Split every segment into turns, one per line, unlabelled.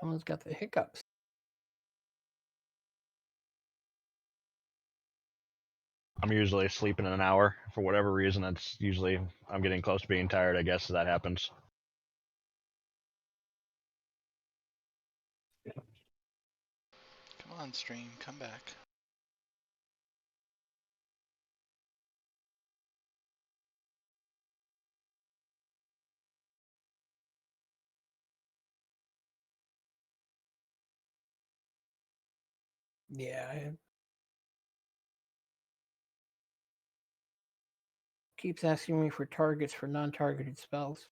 Someone's got the hiccups.
I'm usually sleeping in an hour for whatever reason. That's usually I'm getting close to being tired. I guess that happens.
Come on, stream, come back.
Yeah. Keeps asking me for targets for non-targeted spells.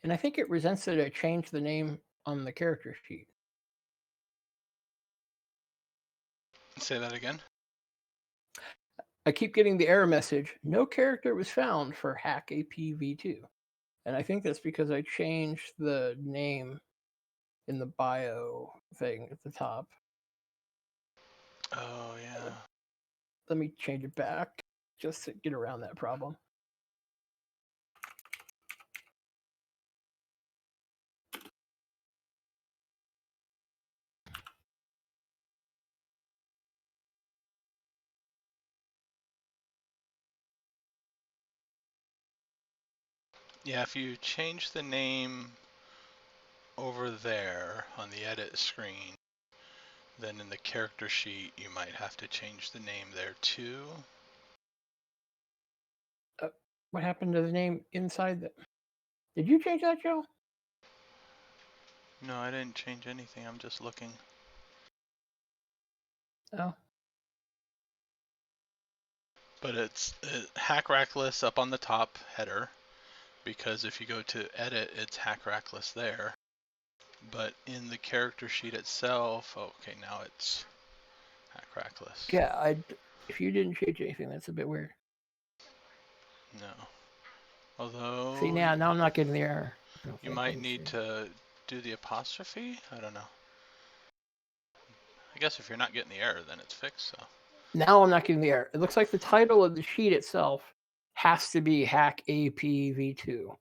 And I think it resents that I changed the name on the character sheet.
Say that again.
I keep getting the error message, no character was found for Hack APv2. And I think that's because I changed the name in the bio thing at the top.
Oh, yeah.
Let me change it back just to get around that problem.
Yeah, if you change the name over there on the edit screen, then in the character sheet, you might have to change the name there too.
What happened to the name inside the... Did you change that, Joe?
No, I didn't change anything. I'm just looking.
Oh.
But it's Hack Reckless up on the top header, because if you go to edit, it's Hack Reckless there. But in the character sheet itself, okay, now it's Hack Reckless.
Yeah, if you didn't change anything, that's a bit weird.
No. Although...
See, now I'm not getting the error.
You might need to do the apostrophe? I don't know. I guess if you're not getting the error, then it's fixed, so.
Now I'm not getting the error. It looks like the title of the sheet itself has to be Hack APv2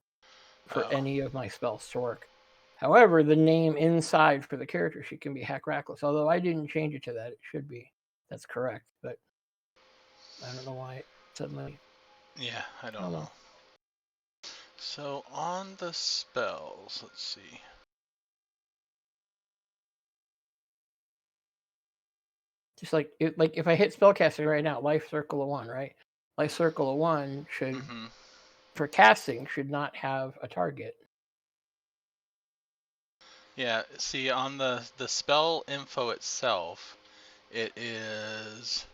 for any of my spells to work. However, the name inside for the character sheet can be Hack Reckless. Although I didn't change it to that, it should be. That's correct, but I don't know why it suddenly...
Yeah, I don't know. So on the spells, let's see.
Just like if I hit spellcasting right now, Life Circle of 1, right? Life Circle of 1 should, for casting, should not have a target.
Yeah, see on the spell info itself, it is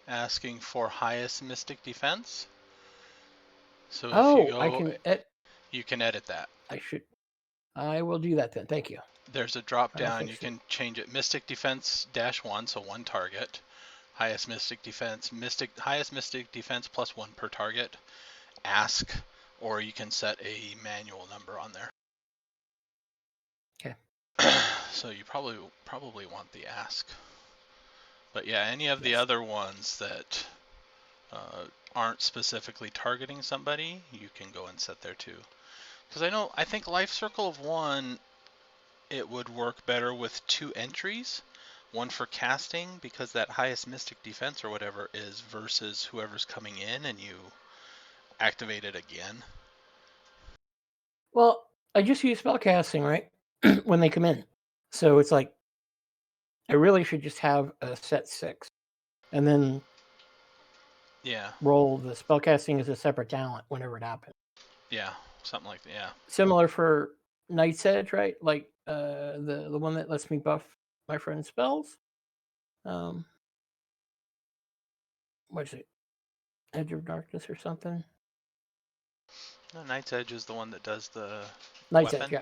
asking for highest mystic defense. So if you go, you can edit that.
I will do that then. Thank you.
There's a drop down. You can change it. Mystic defense -1, so 1 target. Highest mystic defense, highest mystic defense +1 per target. Ask, or you can set a manual number on there.
Okay.
So you probably want the ask. But yeah, any of the other ones that aren't specifically targeting somebody, you can go and set there too. Because I think Life Circle of 1, it would work better with 2 entries. One for casting, because that highest mystic defense or whatever is versus whoever's coming in and you activate it again.
Well, I just use spellcasting, right? When they come in. So it's like, I really should just have a set 6. And then roll the spellcasting as a separate talent whenever it happens.
Yeah, something like that, yeah.
Similar for Night's Edge, right? Like the one that lets me buff my friend's spells. What is it? Edge of Darkness or something?
No, Night's Edge is the one that does the
Night's
weapon.
Edge, yeah.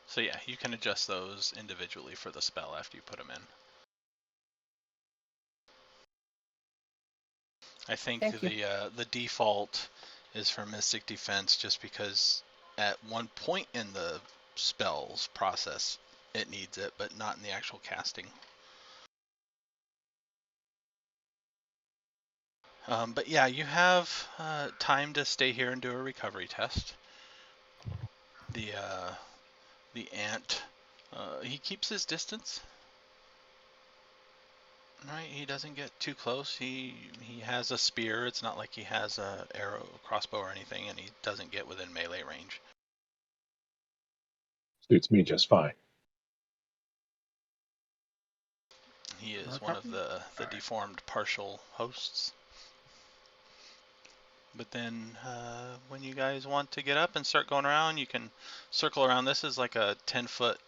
So yeah, you can adjust those individually for the spell after you put them in. I think the default is for Mystic Defense just because at one point in the spells process it needs it, but not in the actual casting. But yeah, you have time to stay here and do a recovery test. The ant, he keeps his distance. Right, he doesn't get too close. He has a spear. It's not like he has a arrow, crossbow, or anything, and he doesn't get within melee range.
Suits me just fine.
He is
Okay.
one of the
Alright.
deformed partial hosts. But then when you guys want to get up and start going around, you can circle around. This is like a 10-foot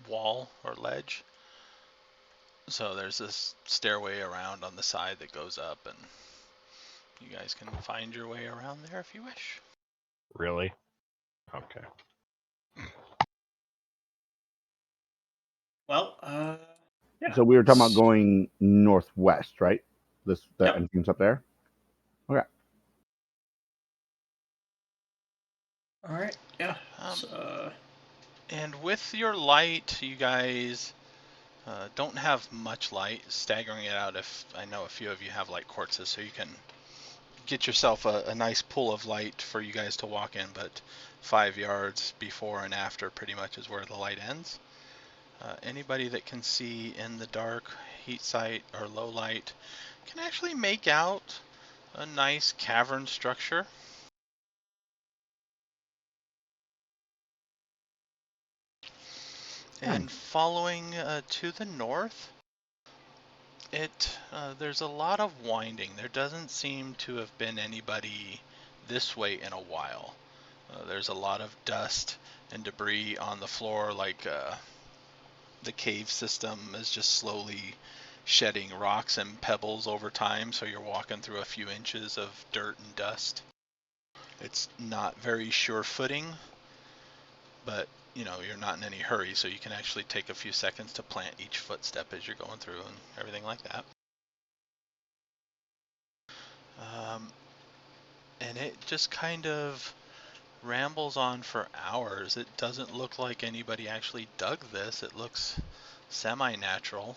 wall or ledge. So there's this stairway around on the side that goes up, and you guys can find your way around there if you wish.
Really? Okay.
Well, yeah.
So we were talking about going northwest, right? The
Yep.
entrance up there. Okay.
All right. Yeah.
And with your light, you guys don't have much light. Staggering it out, if I know a few of you have light quartzes, so you can get yourself a nice pool of light for you guys to walk in, but 5 yards before and after pretty much is where the light ends. Anybody that can see in the dark, heat sight or low light, can actually make out a nice cavern structure. And following to the north, there's a lot of winding. There doesn't seem to have been anybody this way in a while. There's a lot of dust and debris on the floor, like the cave system is just slowly shedding rocks and pebbles over time, so you're walking through a few inches of dirt and dust. It's not very sure footing, but you're not in any hurry, so you can actually take a few seconds to plant each footstep as you're going through and everything like that. And it just kind of rambles on for hours. It doesn't look like anybody actually dug this. It looks semi-natural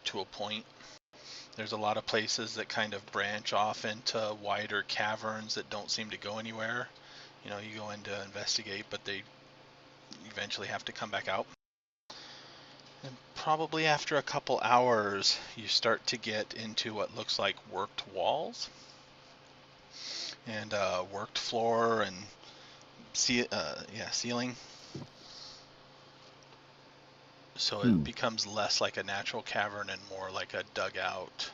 to a point. There's a lot of places that kind of branch off into wider caverns that don't seem to go anywhere. You go in to investigate, but they eventually have to come back out. And probably after a couple hours, you start to get into what looks like worked walls and worked floor and ceiling. So it becomes less like a natural cavern and more like a dugout,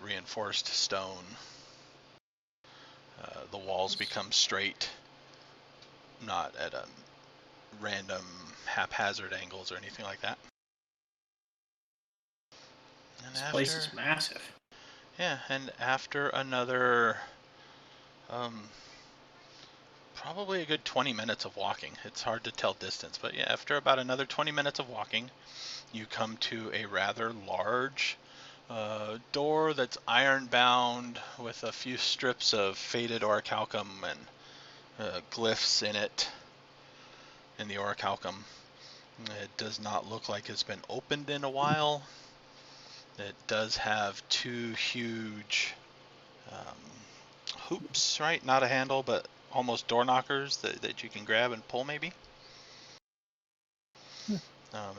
reinforced stone. The walls become straight, not at a random haphazard angles or anything like that. And
This place is massive.
Yeah, and after another probably a good 20 minutes of walking. It's hard to tell distance, but yeah, after about another 20 minutes of walking, you come to a rather large door that's iron bound with a few strips of faded orichalcum and glyphs in it, in the orichalcum. It does not look like it's been opened in a while. It does have two huge hoops, right? Not a handle, but almost door knockers that you can grab and pull maybe.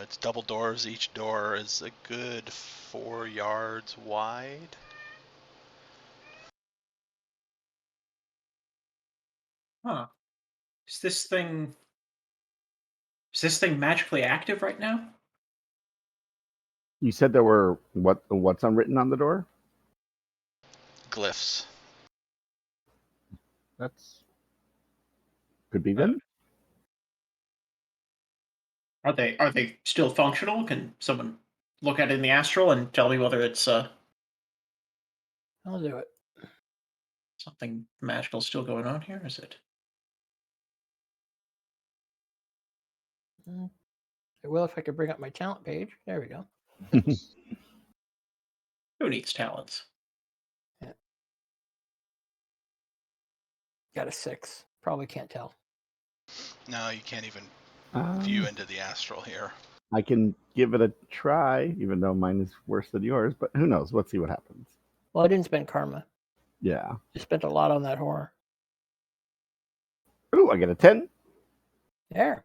It's double doors. Each door is a good 4 yards wide.
Huh. Is this thing magically active right now?
You said there were what's unwritten on the door?
Glyphs.
That's could be them.
Are they still functional? Can someone look at it in the astral and tell me whether it's
I'll do it.
something magical still going on here? Is it?
I will if I could bring up my talent page. There we go.
Who needs talents?
Yeah. Got a 6. Probably can't tell.
No, you can't even view into the astral here.
I can give it a try, even though mine is worse than yours. But who knows? Let's see what happens.
Well, I didn't spend karma.
Yeah.
I spent a lot on that horror.
Ooh, I get a 10.
There.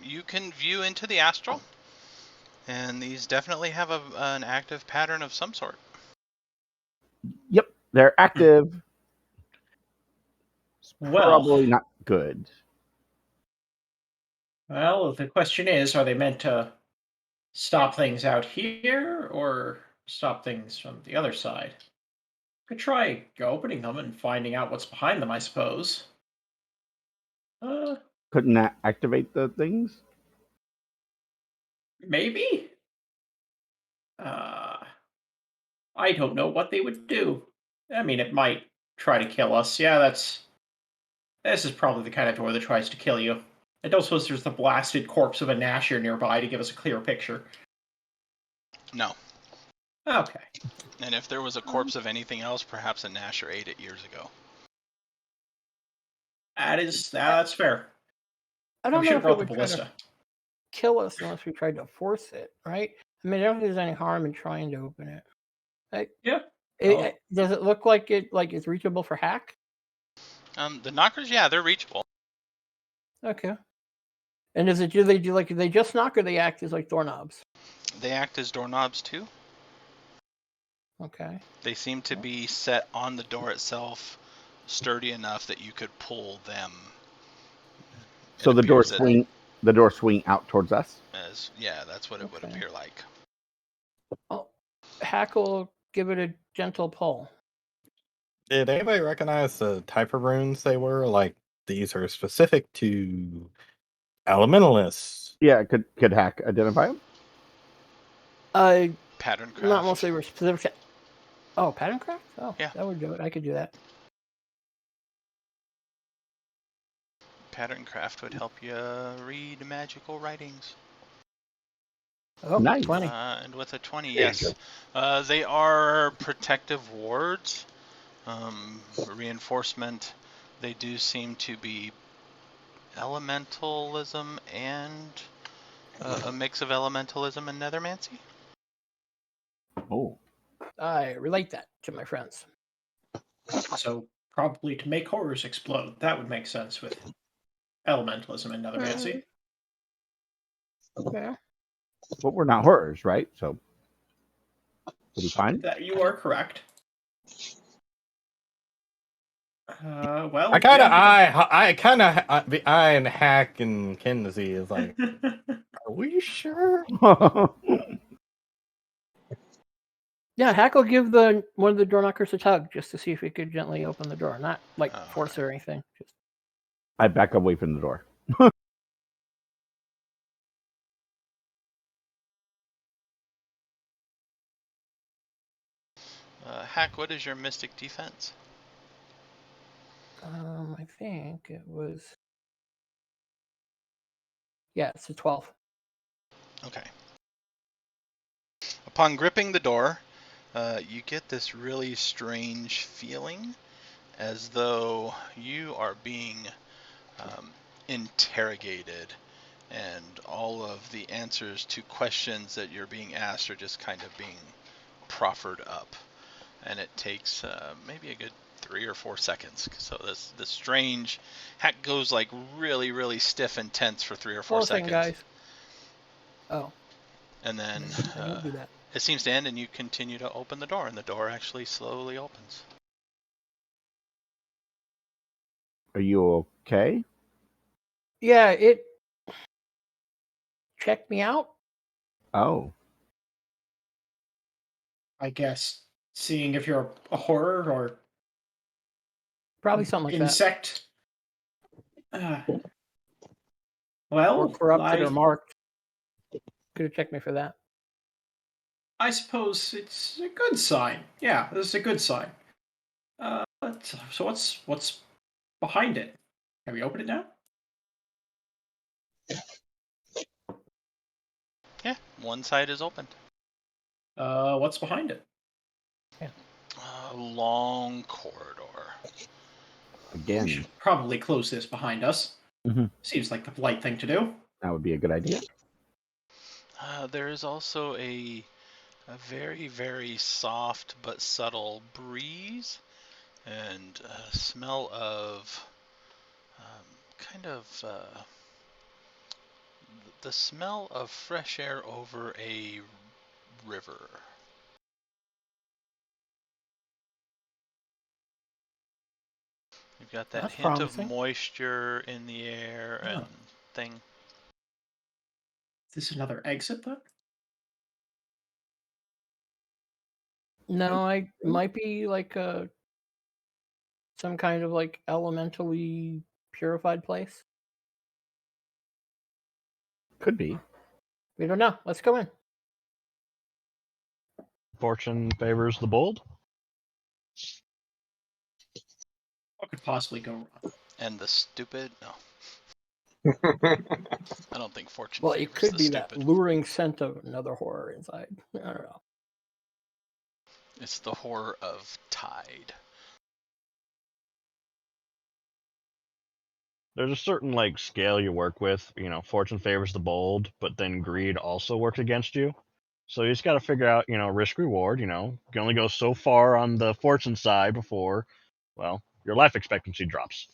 You can view into the astral, and these definitely have an active pattern of some sort.
Yep, they're active.
Well,
Probably not good.
well, the question is, are they meant to stop things out here or stop things from the other side? Could try opening them and finding out what's behind them, I suppose.
Couldn't that activate the things?
Maybe? I don't know what they would do. I mean, it might try to kill us. Yeah, this is probably the kind of door that tries to kill you. I don't suppose there's the blasted corpse of a Nasher nearby to give us a clear picture.
No.
Okay.
And if there was a corpse of anything else, perhaps a Nasher ate it years ago.
That's fair.
I don't
We should
know
have
if it
brought the
would try
ballista.
to kill us unless we tried to force it, right? I mean, I don't think there's any harm in trying to open it. Right?
Yeah.
Does it look like it's reachable for hack?
The knockers, yeah, they're reachable.
Okay. And do they just knock or they act as like doorknobs?
They act as doorknobs too.
Okay.
They seem to be set on the door itself, sturdy enough that you could pull them.
So the door swing out towards us?
That's what it would appear like.
Oh, hack will give it a gentle pull.
Did anybody recognize the type of runes they were? Like, these are specific to elementalists.
Yeah, could hack identify them?
Pattern craft.
Not unless they were specific. Oh, pattern craft? Oh,
yeah.
That would do it. I could do that.
Pattern craft would help you read magical writings.
Oh,
nice.
20.
And with a 20, yes. They are protective wards. Reinforcement. They do seem to be elementalism and a mix of elementalism and nethermancy.
Oh.
I relate that to my friends.
So probably to make horrors explode. That would make sense with elementalism and nethermancy.
Okay.
But we're not horrors, right? So we'll be fine.
That you are correct. Well,
I kind of eye and Hack and Kinsey is like, are we sure?
Yeah, Hack will give one of the door knockers a tug just to see if he could gently open the door, not like force it or anything. Just...
I back away from the door.
Hack, what is your mystic defense?
I think it was. Yeah, it's a 12.
Okay. Upon gripping the door, you get this really strange feeling as though you are being interrogated, and all of the answers to questions that you're being asked are just kind of being proffered up. And it takes maybe a good 3 or 4 seconds. So this strange Hack goes like really, really stiff and tense for 3 or 4 seconds.
Guys. Oh.
And then
do that.
It seems to end, and you continue to open the door, and the door actually slowly opens.
Are you okay?
Yeah, it checked me out.
Oh.
I guess seeing if you're a horror or
probably something like
insect. Well,
or corrupted or marked. Could have checked me for that.
I suppose it's a good sign. Yeah, this is a good sign. So what's behind it? Can we open it now?
Yeah, one side is opened.
What's behind it?
Yeah.
A long corridor.
Again.
We should probably close this behind us.
Mm-hmm.
Seems like the polite thing to do.
That would be a good idea.
There is also a very, very soft but subtle breeze and a smell of the smell of fresh air over a river. You've got that
That's
hint
promising.
of moisture in the air and
Oh.
thing.
Is this another exit then?
No, I might be like some kind of like elementally purified place.
Could be.
We don't know. Let's go in.
Fortune favors the bold.
What could possibly go wrong?
And the stupid? No. I don't think fortune
Well,
favors
it could
the
be
stupid.
that luring scent of another horror inside. I don't know.
It's the horror of tide.
There's a certain like scale you work with. You know, fortune favors the bold, but then greed also works against you. So you just got to figure out, risk reward. You can only go so far on the fortune side before, well, your life expectancy drops.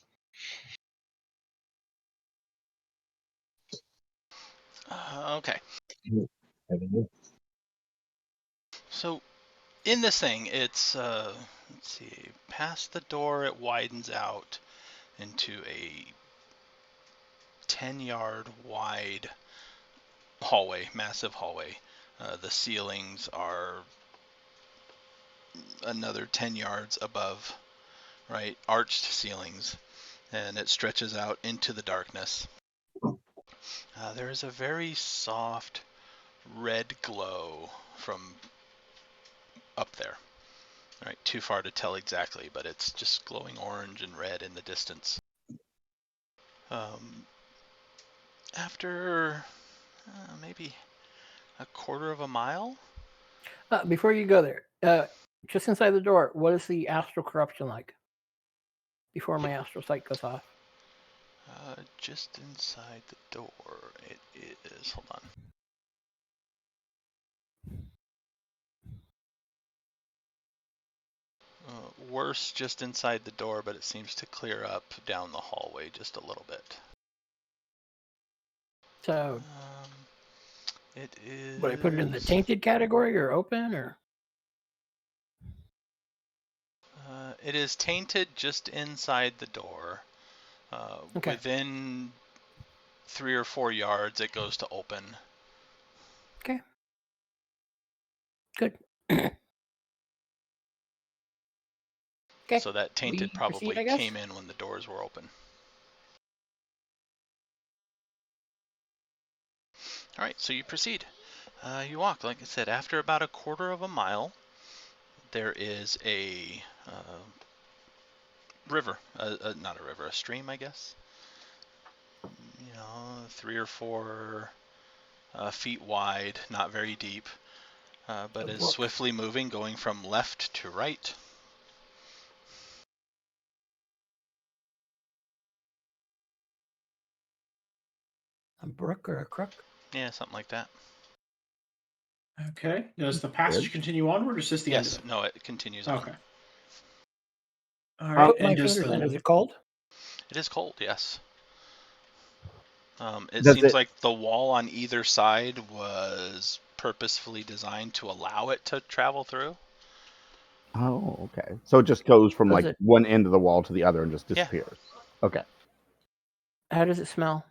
Okay. So in this thing, it's let's see, past the door it widens out into a 10-yard wide hallway, massive hallway. The ceilings are another 10 yards above, right? Arched ceilings, and it stretches out into the darkness. There is a very soft red glow from up there. All right, too far to tell exactly, but it's just glowing orange and red in the distance. After maybe a quarter of a mile.
Before you go there, just inside the door, what is the astral corruption like? Before my astral sight goes off.
Just inside the door, it is. Hold on. Worse just inside the door, but it seems to clear up down the hallway just a little bit.
So,
it is.
would I put it in the tainted category or open or?
It is tainted just inside the door.
Okay.
Within 3 or 4 yards, it goes to open.
Okay. Good. Okay.
So that tainted
We
probably
proceed, I guess?
came in when the doors were open. All right, so you proceed. You walk, like I said, after about a quarter of a mile, there is a river. Not a river, a stream, I guess. 3 or 4 feet wide, not very deep, but is swiftly moving, going from left to right.
A brook or a crook?
Yeah, something like that.
Okay. Does the passage continue onward, or is this the end of
Yes,
it?
no, it continues on.
Okay. All right.
Put my fingers in. Is it cold?
It is cold, yes. It
Does
seems
it-
like the wall on either side was purposefully designed to allow it to travel through.
Oh, okay. So it just goes from
Does
like
it-
one end of the wall to the other and just
Yeah.
disappears. Okay.
How does it smell?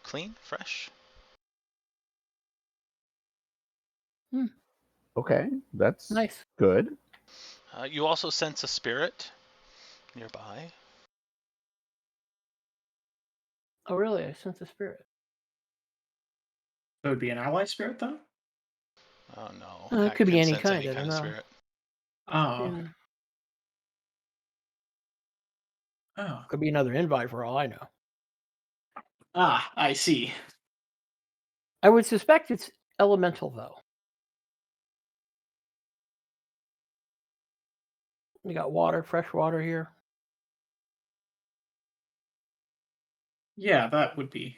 Clean, fresh.
Okay. That's
Nice.
good.
You also sense a spirit nearby.
Oh, really? I sense a spirit.
So it would be an ally spirit, then?
Oh no.
It could be
can
any
sense
kind.
any
I
kind
don't
of
know.
spirit.
Oh.
Yeah.
Oh.
Could be another invite for all I know.
Ah, I see.
I would suspect it's elemental, though. We got water, fresh water here.
Yeah, that would be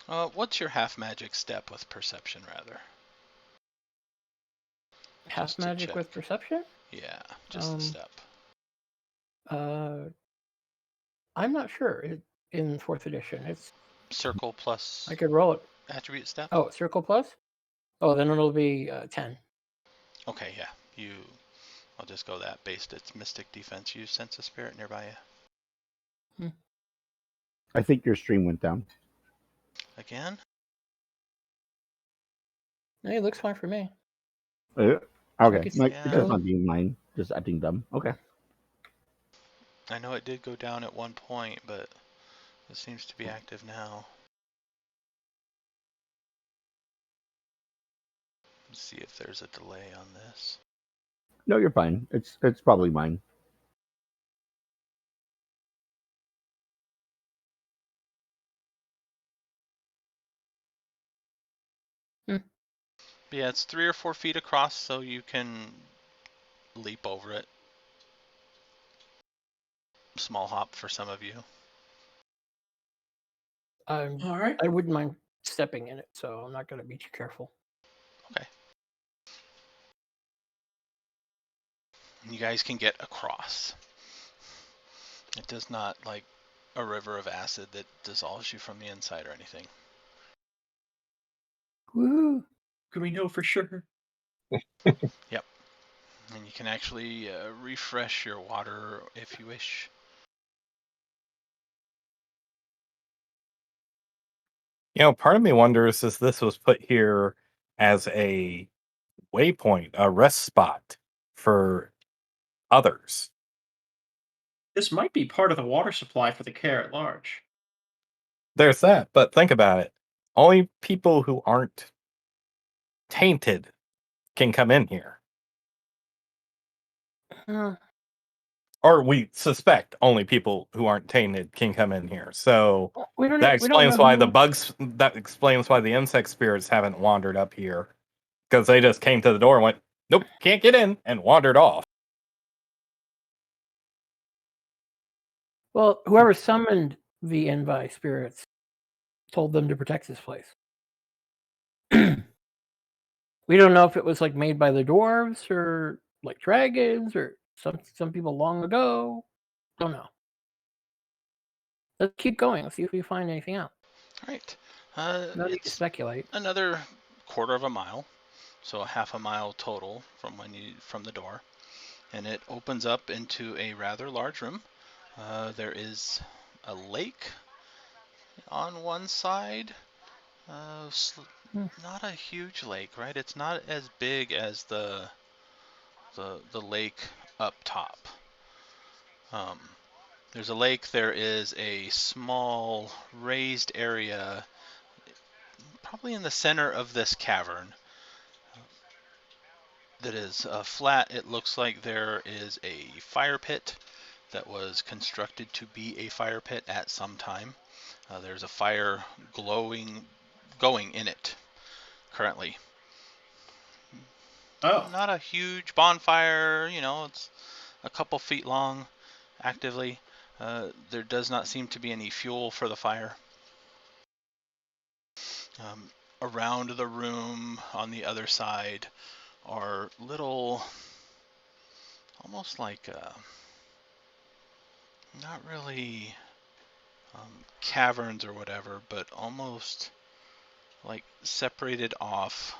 What's your half magic step with perception, rather?
Half
Just to
magic
check.
with perception?
Yeah, just the step.
I'm not sure. In 4th edition, it's
Circle plus
I could roll it.
attribute step?
Oh, circle plus? Oh, then it'll be 10.
Okay, yeah. I'll just go that based. It's mystic defense. Use sense of spirit nearby you.
I think your stream went down.
Again?
Hey, it looks fine for me.
Okay.
it's-
Like,
Yeah.
it's just not being mine. Just acting dumb. Okay.
I know it did go down at one point, but it seems to be active now. Let's see if there's a delay on this.
No, you're fine. It's probably mine.
But yeah, it's 3 or 4 feet across, so you can leap over it. Small hop for some of you.
All right.
I wouldn't mind stepping in it, so I'm not going to be too careful.
Okay. You guys can get across. It does not like a river of acid that dissolves you from the inside or anything.
Woo!
Can we know for sure?
Yep. And you can actually refresh your water if you wish.
Part of me wonders if this was put here as a waypoint, a rest spot for others.
This might be part of the water supply for the care at large.
There's that, but think about it. Only people who aren't tainted can come in here. Or we suspect only people who aren't tainted can come in here. So that explains why that explains why the insect spirits haven't wandered up here. Because they just came to the door and went, nope, can't get in, and wandered off.
Well, whoever summoned the Envi spirits told them to protect this place. We don't know if it was like made by the dwarves or like dragons or some people long ago. Don't know. Let's keep going. Let's see if we find anything out.
All right.
No need to speculate.
Another quarter of a mile, so a half a mile total from the door, and it opens up into a rather large room. There is a lake on one side. Not a huge lake, right? It's not as big as the lake up top. There's a lake. There is a small raised area, probably in the center of this cavern, that is flat. It looks like there is a fire pit that was constructed to be a fire pit at some time. There's a fire going in it currently.
Oh.
Not a huge bonfire, it's a couple feet long actively. There does not seem to be any fuel for the fire. Around the room on the other side are little, almost like not really caverns or whatever, but almost like separated off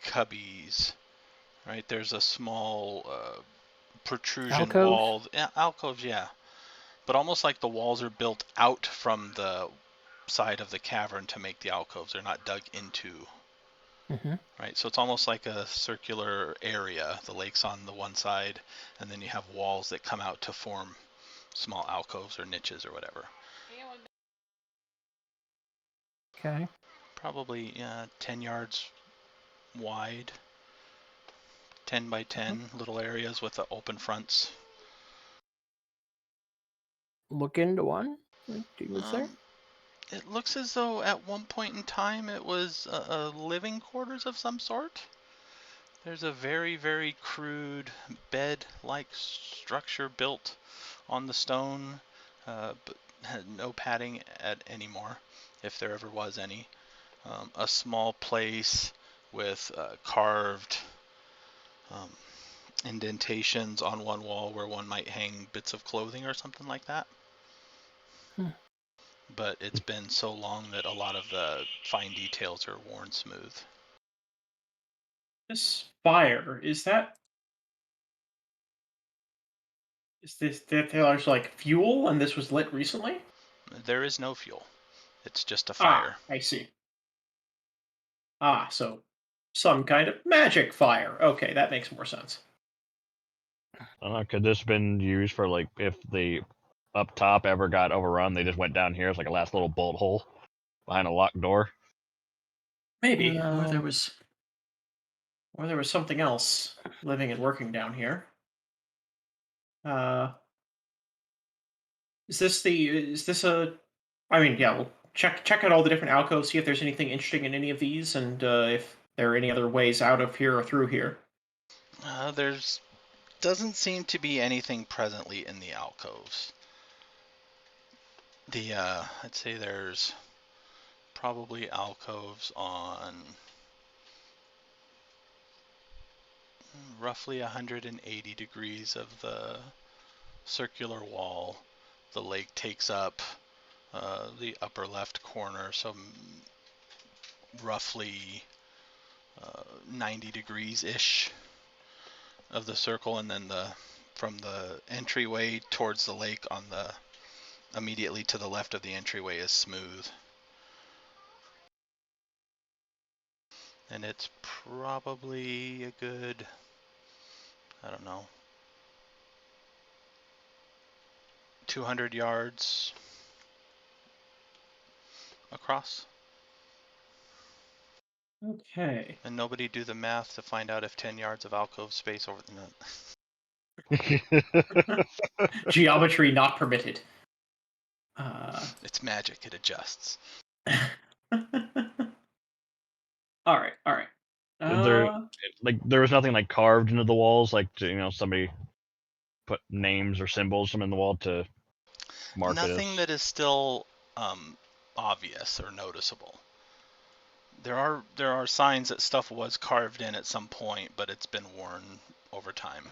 cubbies, right? There's a small protrusion wall. Alcoves, yeah. But almost like the walls are built out from the side of the cavern to make the alcoves. They're not dug into. Right, so it's almost like a circular area. The lake's on the one side, and then you have walls that come out to form small alcoves or niches or whatever.
Okay.
Probably 10 yards wide, 10 by 10 little areas with the open fronts.
Look into one? Do you say?
It looks as though at one point in time it was a living quarters of some sort. There's a very, very crude bed-like structure built on the stone, but had no padding anymore. if there ever was any. A small place with carved indentations on one wall where one might hang bits of clothing or something like that. But it's been so long that a lot of the fine details are worn smooth.
This fire, is this there's like fuel and this was lit recently?
There is no fuel. It's just a fire.
I see. So some kind of magic fire. Okay, that makes more sense.
I don't know, could this have been used for, like, if the up top ever got overrun, they just went down here as like a last little bolt hole behind a locked door?
Maybe.
No.
Or there was something else living and working down here. Is this a? I mean, yeah. We'll check out all the different alcoves, see if there's anything interesting in any of these, and if there are any other ways out of here or through here.
There's doesn't seem to be anything presently in the alcoves. I'd say there's probably alcoves on roughly 180 degrees of the circular wall. The lake takes up the upper left corner, so roughly 90 degrees-ish of the circle, and then from the entryway towards the lake on the immediately to the left of the entryway is smooth. And it's probably a good, I don't know, 200 yards across.
Okay.
And nobody do the math to find out if 10 yards of alcove space over the net.
Geometry not permitted.
It's magic, it adjusts.
All right.
There was nothing like carved into the walls, like somebody put names or symbols in the wall to mark
Nothing
it
that is still obvious or noticeable. There are signs that stuff was carved in at some point, but it's been worn over time.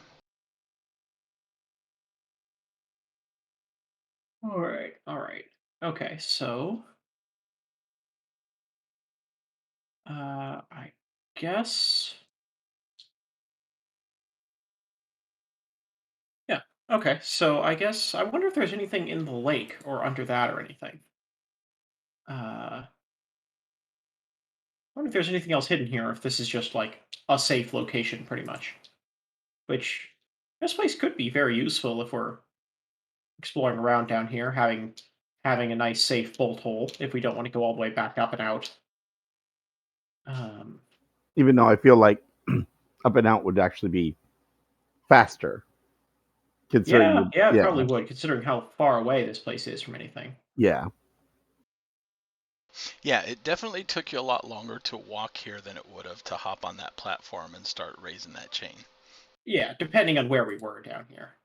All right. Okay, so I guess. Yeah. Okay, so I guess I wonder if there's anything in the lake or under that or anything. I wonder if there's anything else hidden here, if this is just like a safe location, pretty much. Which this place could be very useful if we're exploring around down here, having a nice safe bolt hole if we don't want to go all the way back up and out.
Even though I feel like up and out would actually be faster.
Yeah, it probably would, considering how far away this place is from anything.
Yeah.
Yeah, it definitely took you a lot longer to walk here than it would have to hop on that platform and start raising that chain.
Yeah, depending on where we were down here.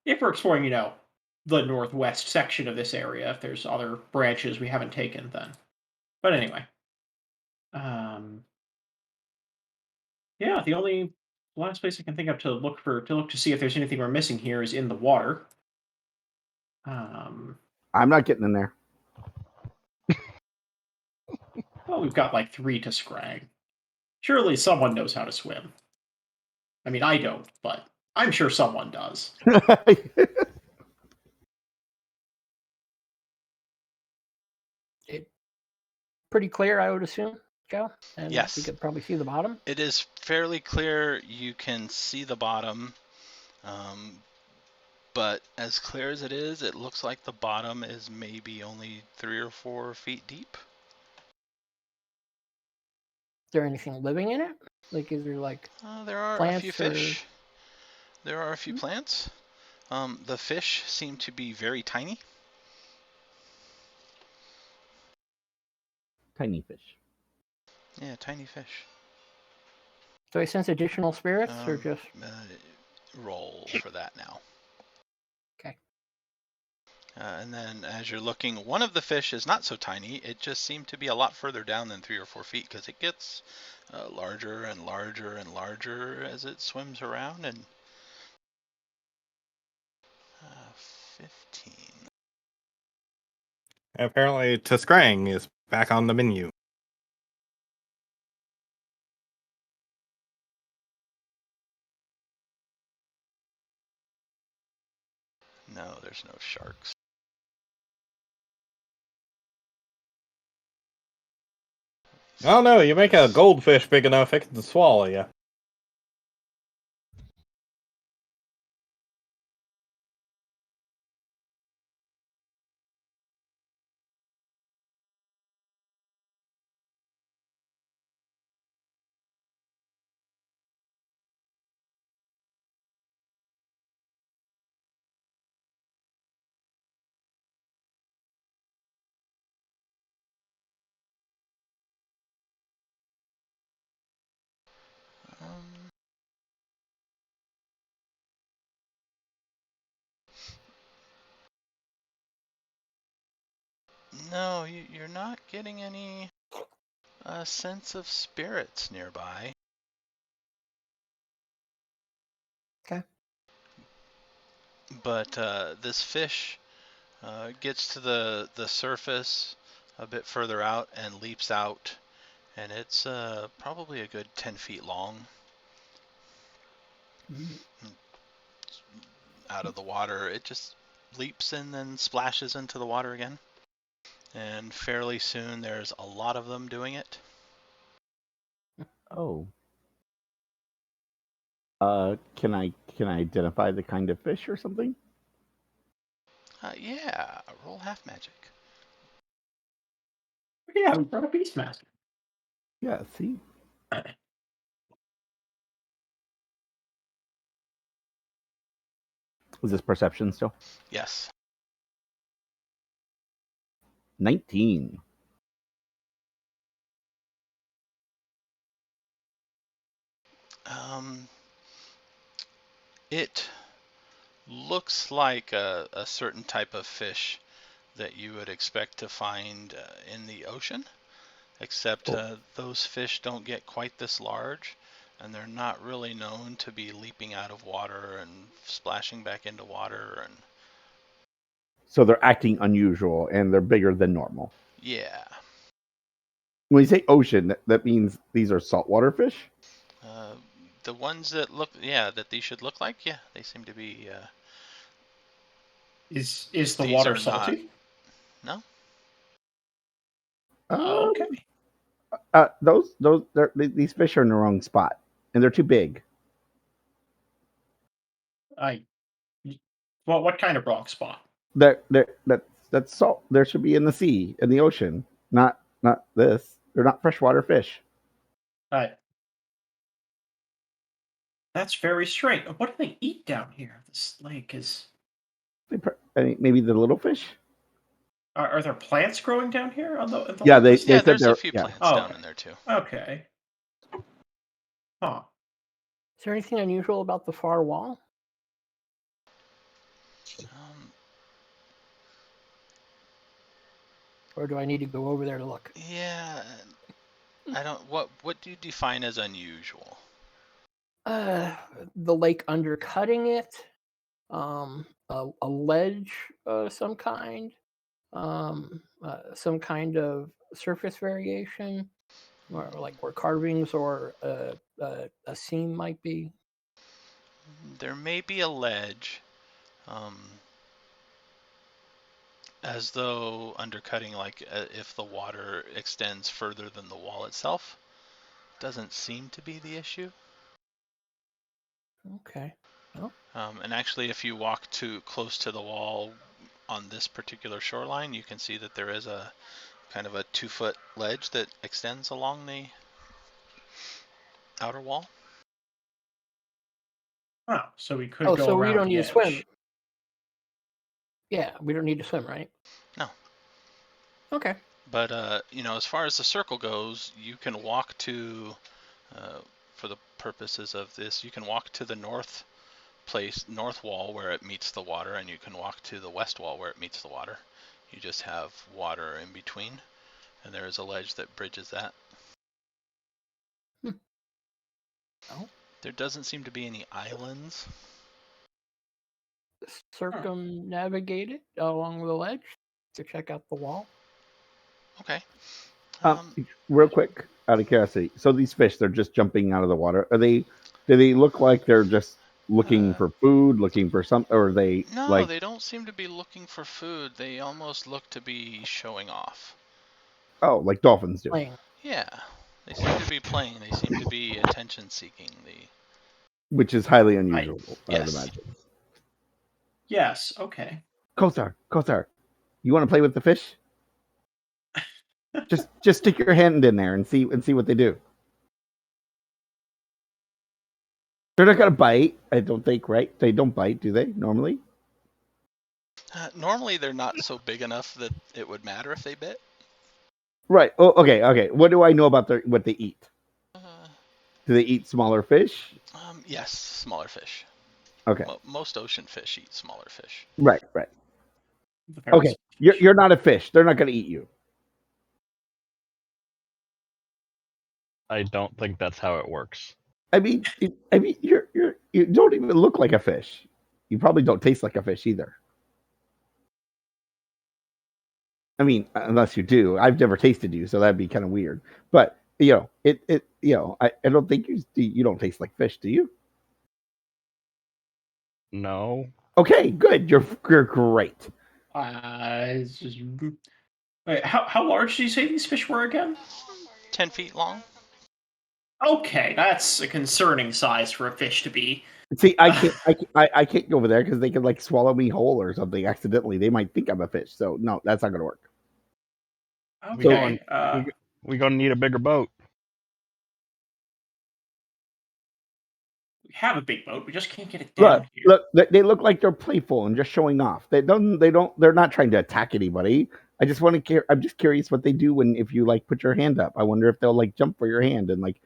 If we're exploring, the northwest section of this area, if there's other branches we haven't taken, then. But anyway. Yeah, the only last place I can think of to look to see if there's anything we're missing here is in the water.
I'm not getting in there.
Well, we've got like 3 to scrag. Surely someone knows how to swim. I mean, I don't, but I'm sure someone does.
Pretty clear, I would assume, Joe? And
yes.
We could probably see the bottom?
It is fairly clear. You can see the bottom. But as clear as it is, it looks like the bottom is maybe only 3 or 4 feet deep.
Is there anything living in it? Like, is there
there are
plants
a few fish. There are a few plants. The fish seem to be very tiny.
Tiny fish.
Yeah, tiny fish.
Do I sense additional spirits or just
roll for that now?
Okay.
And then as you're looking, one of the fish is not so tiny. It just seemed to be a lot further down than 3 or 4 feet because it gets larger and larger and larger as it swims around. And 15.
Apparently, Tiskrang is back on the menu.
No, there's no sharks.
Oh no, you make a goldfish big enough, it can swallow you.
No, you're not getting any sense of spirits nearby.
Okay.
But this fish gets to the surface a bit further out and leaps out, and it's probably a good 10 feet long. Out of the water, it just leaps and then splashes into the water again. And fairly soon there's a lot of them doing it.
Oh. Can I identify the kind of fish or something?
Yeah, roll half magic.
Yeah, we brought a Beastmaster.
Yeah, see? Is this perception still?
Yes.
19.
It looks like a certain type of fish that you would expect to find in the ocean, except those fish don't get quite this large, and they're not really known to be leaping out of water and splashing back into water. And
So they're acting unusual and they're bigger than normal.
yeah.
When you say ocean, that means these are saltwater fish?
The ones that look, that these should look like, they seem to be.
Is the water salty?
No.
Okay.
These fish are in the wrong spot, and they're too big.
What kind of wrong spot?
That's salt. There should be in the sea, in the ocean, not this. They're not freshwater fish.
That's very strange. What do they eat down here? This lake is.
Maybe the little fish.
Are there plants growing down here on the
yeah,
lake?
There's a few plants down in there too.
Okay. Huh.
Is there anything unusual about the far wall? Or do I need to go over there to look?
Yeah, I don't. What do you define as unusual?
The lake undercutting it, a ledge of some kind, some kind of surface variation, or like where carvings or a seam might be.
There may be a ledge, as though undercutting, like if the water extends further than the wall itself. Doesn't seem to be the issue.
Okay. Well.
And actually, if you walk too close to the wall on this particular shoreline, you can see that there is a kind of a 2-foot ledge that extends along the outer wall.
Oh, so we could go
so
around
we don't
the
need
edge.
to swim. Yeah, we don't need to swim, right?
No.
Okay.
But as far as the circle goes, you can walk to, for the purposes of this, you can walk to the north place north wall where it meets the water, and you can walk to the west wall where it meets the water. You just have water in between, and there is a ledge that bridges that.
Oh.
There doesn't seem to be any islands.
Circumnavigate it along the ledge to check out the wall.
Okay.
Real quick, out of curiosity, so these fish, they're just jumping out of the water. Do they look like they're just looking for food, looking for something, or are they
No, they don't seem to be looking for food. They almost look to be showing off.
Oh, like dolphins do.
Playing.
Yeah, they seem to be playing. They seem to be attention seeking.
Which is highly unusual, I would
Yes.
imagine.
Yes, okay.
Kothar, you want to play with the fish? just stick your hand in there and see what they do. They're not gonna bite, I don't think, right? They don't bite, do they? Normally.
Normally, they're not so big enough that it would matter if they bit.
Right. Oh, okay. What do I know about what they eat? Do they eat smaller fish?
Yes, smaller fish.
Okay.
Most ocean fish eat smaller fish.
Right. Okay. You're not a fish. They're not going to eat you.
I don't think that's how it works.
I mean, you don't even look like a fish. You probably don't taste like a fish either. I mean, unless you do. I've never tasted you, so that'd be kind of weird. But I don't think you don't taste like fish, do you?
No.
Okay, good. You're great.
It's just... Wait, how large did you say these fish were again?
10 feet long.
Okay, that's a concerning size for a fish to be.
See, I can't go over there because they could like swallow me whole or something accidentally. They might think I'm a fish. So no, that's not going to work.
Okay.
We're going to need a bigger boat.
We have a big boat. We just can't get it down here.
Look, they look like they're playful and just showing off. They're not trying to attack anybody. I just want to I'm just curious what they do if you like put your hand up. I wonder if they'll like jump for your hand and like,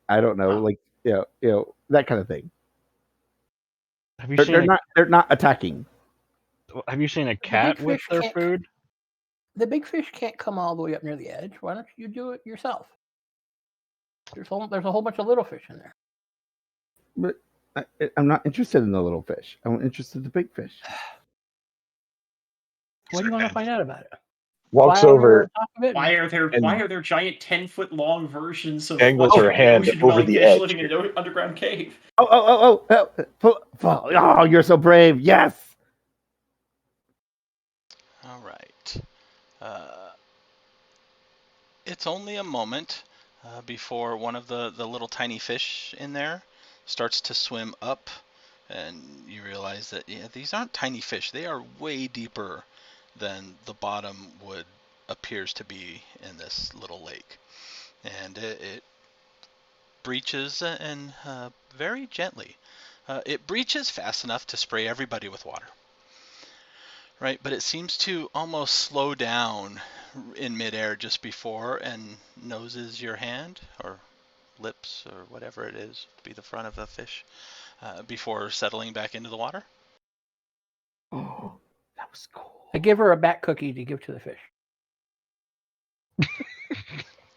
I don't know, like, that kind of thing. They're not attacking.
Have you seen a cat with their food?
The big fish can't come all the way up near the edge. Why don't you do it yourself? There's a whole bunch of little fish in there.
But I'm not interested in the little fish. I'm interested in the big fish.
What do you want to find out about it?
Walks over.
Why are there giant 10-foot long versions of
angles her hand over the edge
living in an underground cave?
Oh, you're so brave. Yes.
All right. It's only a moment before one of the little tiny fish in there starts to swim up, and you realize that these aren't tiny fish. They are way deeper than the bottom appears to be in this little lake. And it breaches and very gently. It breaches fast enough to spray everybody with water. Right, but it seems to almost slow down in midair just before and noses your hand or lips or whatever it is to be the front of the fish before settling back into the water.
Oh, that was cool.
I give her a bat cookie to give to the fish.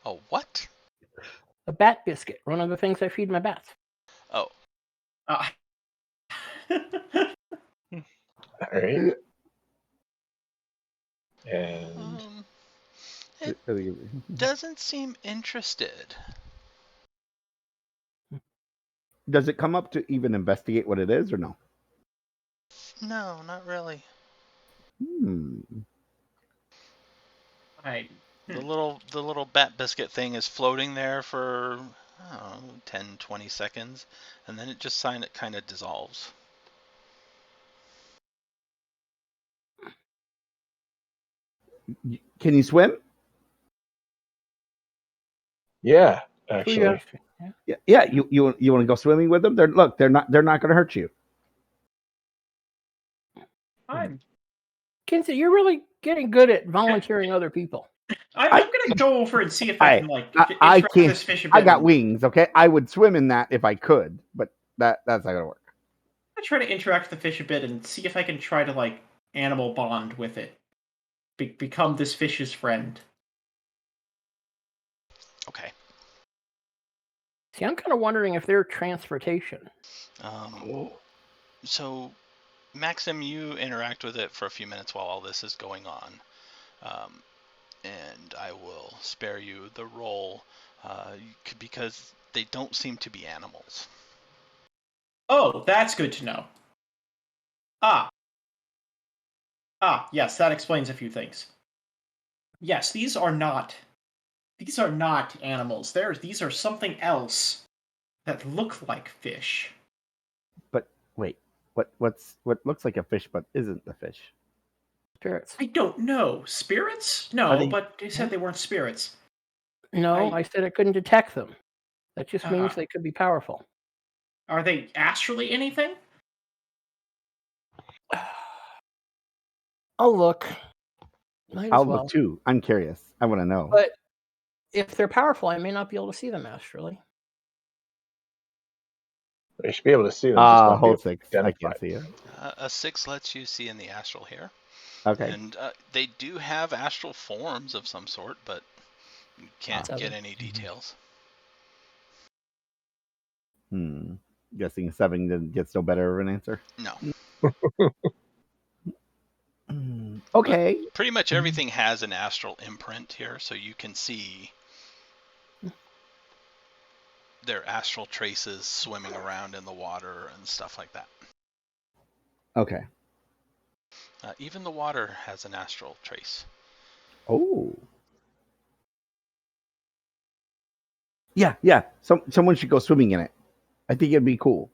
A what?
A bat biscuit. One of the things I feed my bats.
Oh.
All right. And
it doesn't seem interested.
Does it come up to even investigate what it is or no?
No, not really. The little bat biscuit thing is floating there for 10, 20 seconds, and then it just kind of dissolves.
Can you swim?
Yeah, actually.
Yeah. You want to go swimming with them? They're not going to hurt you.
Kinsey, you're really getting good at volunteering other people.
I'm going to go over and see if I can interact this fish a bit.
I got wings, okay? I would swim in that if I could, but that's not going to work.
I try to interact with the fish a bit and see if I can try to like animal bond with it. Become this fish's friend.
Okay.
See, I'm kind of wondering if they're transportation.
So, Maxim, you interact with it for a few minutes while all this is going on. And I will spare you the roll because they don't seem to be animals.
Oh, that's good to know. Yes, that explains a few things. Yes, these are not animals. These are something else that look like fish.
But wait, what looks like a fish but isn't a fish?
Spirits.
I don't know. Spirits? No, but they said they weren't spirits.
No, I said it couldn't detect them. That just means they could be powerful.
Are they astrally anything?
I'll look.
I'll look too. I'm curious. I want to know.
But if they're powerful, I may not be able to see them astrally.
You should be able to see them.
Hold 6. I can't see it.
A 6 lets you see in the astral here.
Okay.
And they do have astral forms of some sort, but you can't get any details.
Guessing 7 gets no better of an answer?
No.
Okay.
But pretty much everything has an astral imprint here, so you can see their astral traces swimming around in the water and stuff like that.
Okay.
Even the water has an astral trace.
Oh. Yeah. Someone should go swimming in it. I think it'd be cool.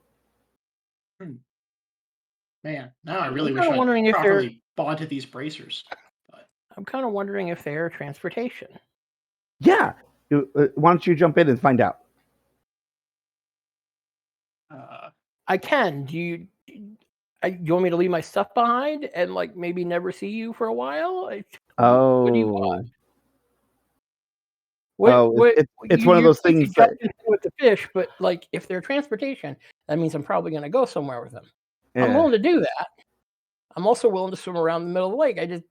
Man, now I really wish I properly bonded these bracers. But
I'm kind of wondering if they're transportation.
Yeah. Why don't you jump in and find out?
I can. Do you want me to leave my stuff behind and like maybe never see you for a while? What do you want?
It's one of those things that
with the fish, but like if they're transportation, that means I'm probably going to go somewhere with them.
Yeah.
I'm willing to do that. I'm also willing to swim around the middle of the lake.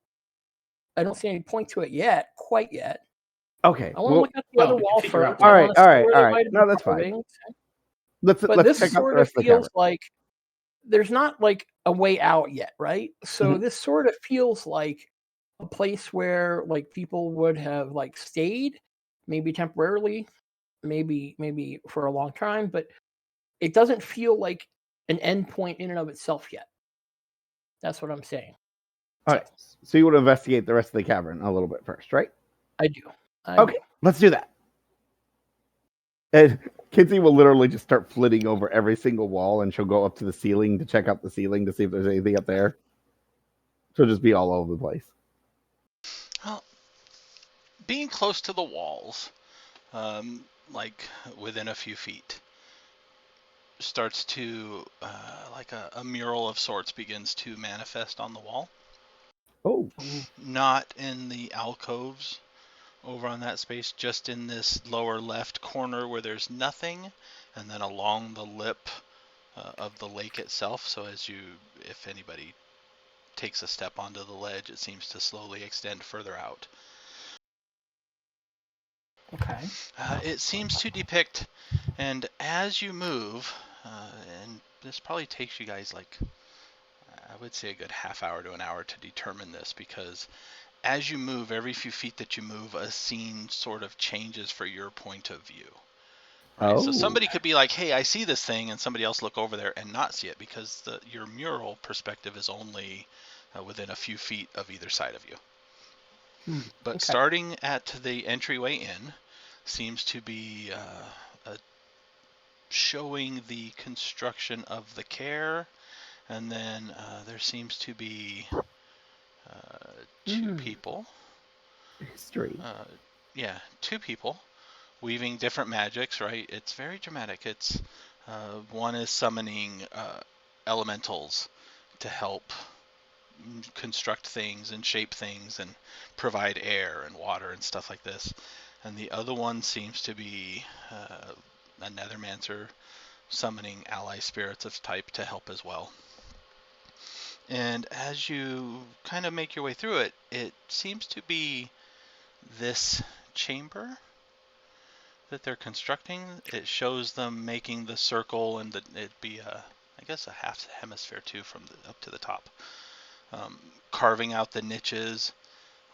I don't see any point to it quite yet.
Okay.
I want to look at the other wall first.
All right. No, that's fine. Let's
this
check out the
sort
rest
of
of the
feels like there's not like a way out yet, right? So this sort of feels like a place where like people would have like stayed, maybe temporarily, maybe for a long time, but it doesn't feel like an end point in and of itself yet. That's what I'm saying.
All right. So you want to investigate the rest of the cavern a little bit first, right?
I do.
Okay, let's do that. And Kinsey will literally just start flitting over every single wall, and she'll go up to the ceiling to check out the ceiling to see if there's anything up there. She'll just be all over the place.
Well, being close to the walls, like within a few feet, starts to, like a mural of sorts begins to manifest on the wall.
Oh.
Not in the alcoves over on that space, just in this lower left corner where there's nothing, and then along the lip of the lake itself. So if anybody takes a step onto the ledge, it seems to slowly extend further out.
Okay.
It seems to depict, and as you move, and this probably takes you guys like, I would say a good half hour to an hour to determine this, because as you move, every few feet that you move, a scene sort of changes for your point of view. Right? So somebody could be like, hey, I see this thing, and somebody else look over there and not see it, because your mural perspective is only within a few feet of either side of you. But starting at the entryway in seems to be showing the construction of the care, and then there seems to be 2 people.
History.
2 people weaving different magics, right? It's very dramatic. It's one is summoning elementals to help construct things and shape things and provide air and water and stuff like this. And the other one seems to be a nethermancer summoning ally spirits of type to help as well. And as you kind of make your way through it, it seems to be this chamber that they're constructing. It shows them making the circle, and it'd be I guess a half hemisphere too from up to the top. Carving out the niches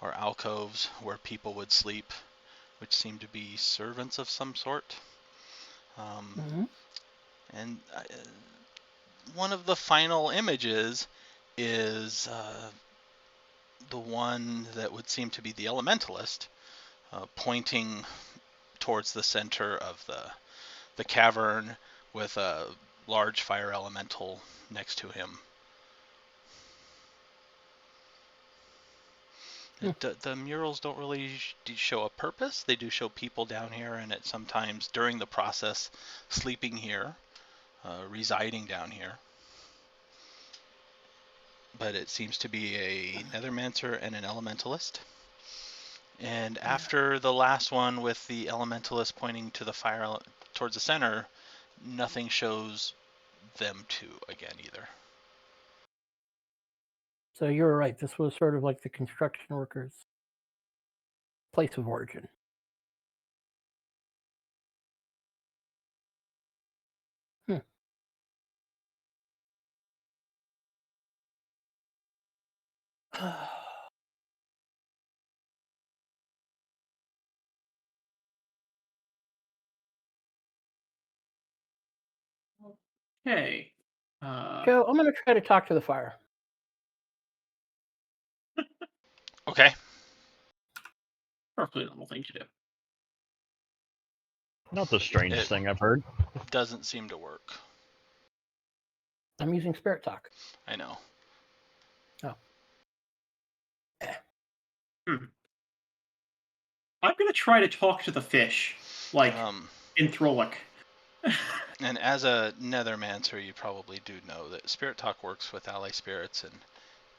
or alcoves where people would sleep, which seem to be servants of some sort. And one of the final images is the one that would seem to be the elementalist, pointing towards the center of the cavern with a large fire elemental next to him. The murals don't really show a purpose. They do show people down here, and it sometimes during the process sleeping here, residing down here. But it seems to be a nethermancer and an elementalist. And after the last one with the elementalist pointing to the fire towards the center, nothing shows them two again either.
So you're right. This was sort of like the construction workers' place of origin.
Hey.
Joe, I'm going to try to talk to the fire.
Okay.
Perfectly normal thing to do.
Not the strangest thing I've heard.
Doesn't seem to work.
I'm using spirit talk.
I know.
Oh.
I'm going to try to talk to the fish, like in Throlic.
And as a nethermancer, you probably do know that spirit talk works with ally spirits and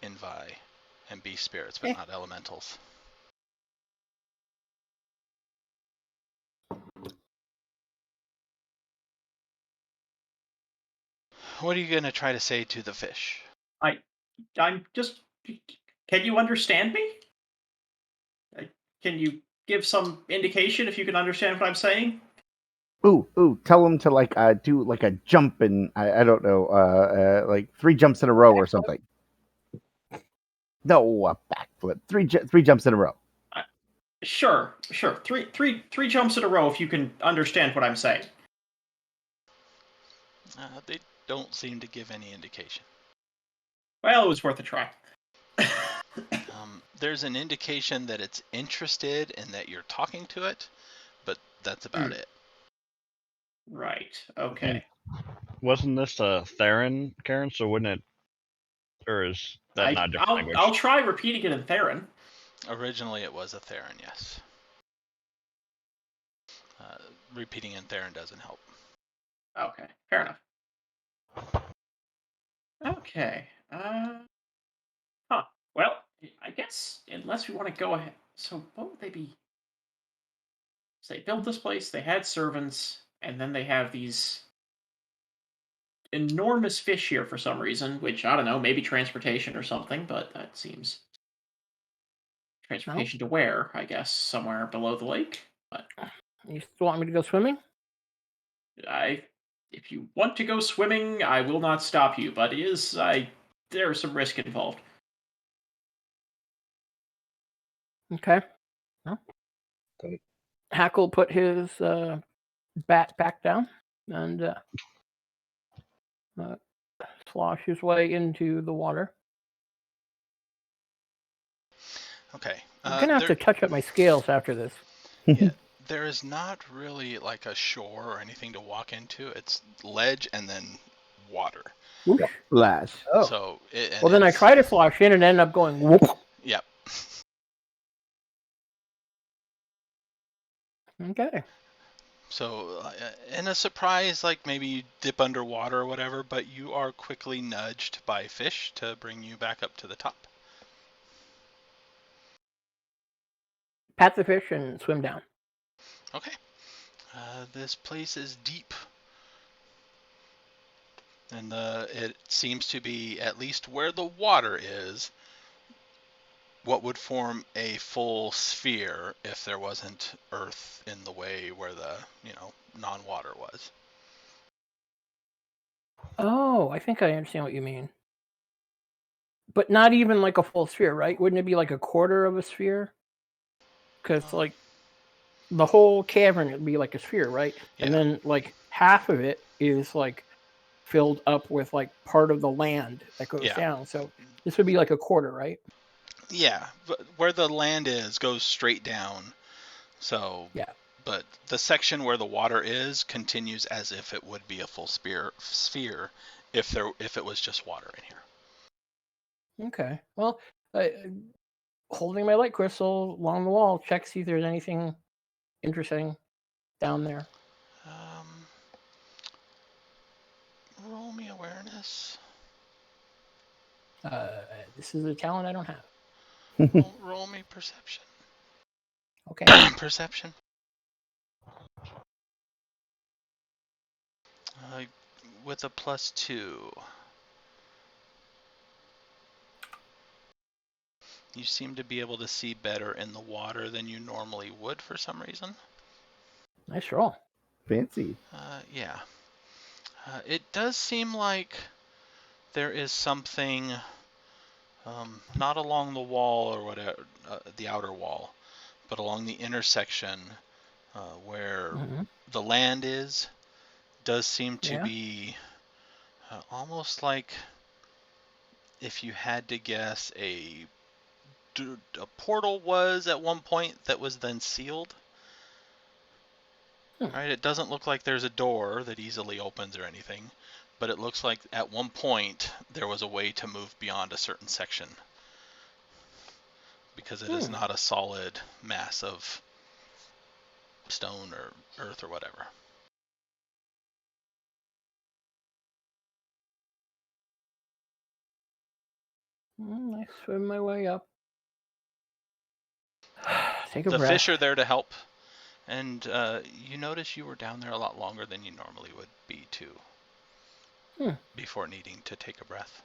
invi and beast spirits, but not elementals. What are you going to try to say to the fish?
I'm just... Can you understand me? Can you give some indication if you can understand what I'm saying?
Ooh, tell him to like do like a jump and I don't know, like 3 jumps in a row or something. No, a backflip. 3 jumps in a row.
Sure. 3 jumps in a row if you can understand what I'm saying.
They don't seem to give any indication.
Well, it was worth a try.
There's an indication that it's interested and that you're talking to it, but that's about it.
Right. Okay.
Wasn't this a Theron, Karen? So wouldn't it, or is that not a different language?
I'll try repeating it in Theron.
Originally, it was a Theron, yes. Repeating in Theron doesn't help.
Okay, fair enough. Okay. Well, I guess unless we want to go ahead. So what would they be? So they built this place. They had servants, and then they have these enormous fish here for some reason. Which I don't know, maybe transportation or something. But that seems transportation to where? I guess somewhere below the lake. But
you still want me to go swimming?
If you want to go swimming, I will not stop you. But there's some risk involved.
Okay. Well, Hackle put his bat back down and slosh his way into the water.
Okay.
I'm going to have to touch up my scales after this.
Yeah, there is not really like a shore or anything to walk into. It's ledge and then water.
Splash.
Oh.
So
then I try to slosh in and end up going whoop.
Yep.
Okay.
So, in a surprise, like maybe you dip underwater or whatever, but you are quickly nudged by fish to bring you back up to the top.
Pat the fish and swim down.
Okay. This place is deep. And it seems to be, at least where the water is, what would form a full sphere if there wasn't earth in the way where the, non-water was.
Oh, I think I understand what you mean. But not even like a full sphere, right? Wouldn't it be like a quarter of a sphere? Because like the whole cavern would be like a sphere, right?
Yeah.
And then like half of it is like filled up with like part of the land that goes down. So this would be like a quarter, right?
Yeah, but where the land is goes straight down. So
yeah.
But the section where the water is continues as if it would be a full sphere if it was just water in here.
Okay. Well, holding my light crystal along the wall, check see if there's anything interesting down there.
Roll me awareness.
This is a talent I don't have.
Roll me perception.
Okay.
Perception. With a +2. You seem to be able to see better in the water than you normally would for some reason.
Nice roll.
Fancy.
Yeah. It does seem like there is something, not along the wall or whatever, the outer wall, but along the intersection where the land does seem to be almost like, if you had to guess, a portal was at one point that was then sealed. Right? It doesn't look like there's a door that easily opens or anything, but it looks like at one point there was a way to move beyond a certain section, because it is not a solid mass of stone or earth or whatever.
I swim my way up. Take a breath.
The fish are there to help, and you notice you were down there a lot longer than you normally would be too, before needing to take a breath.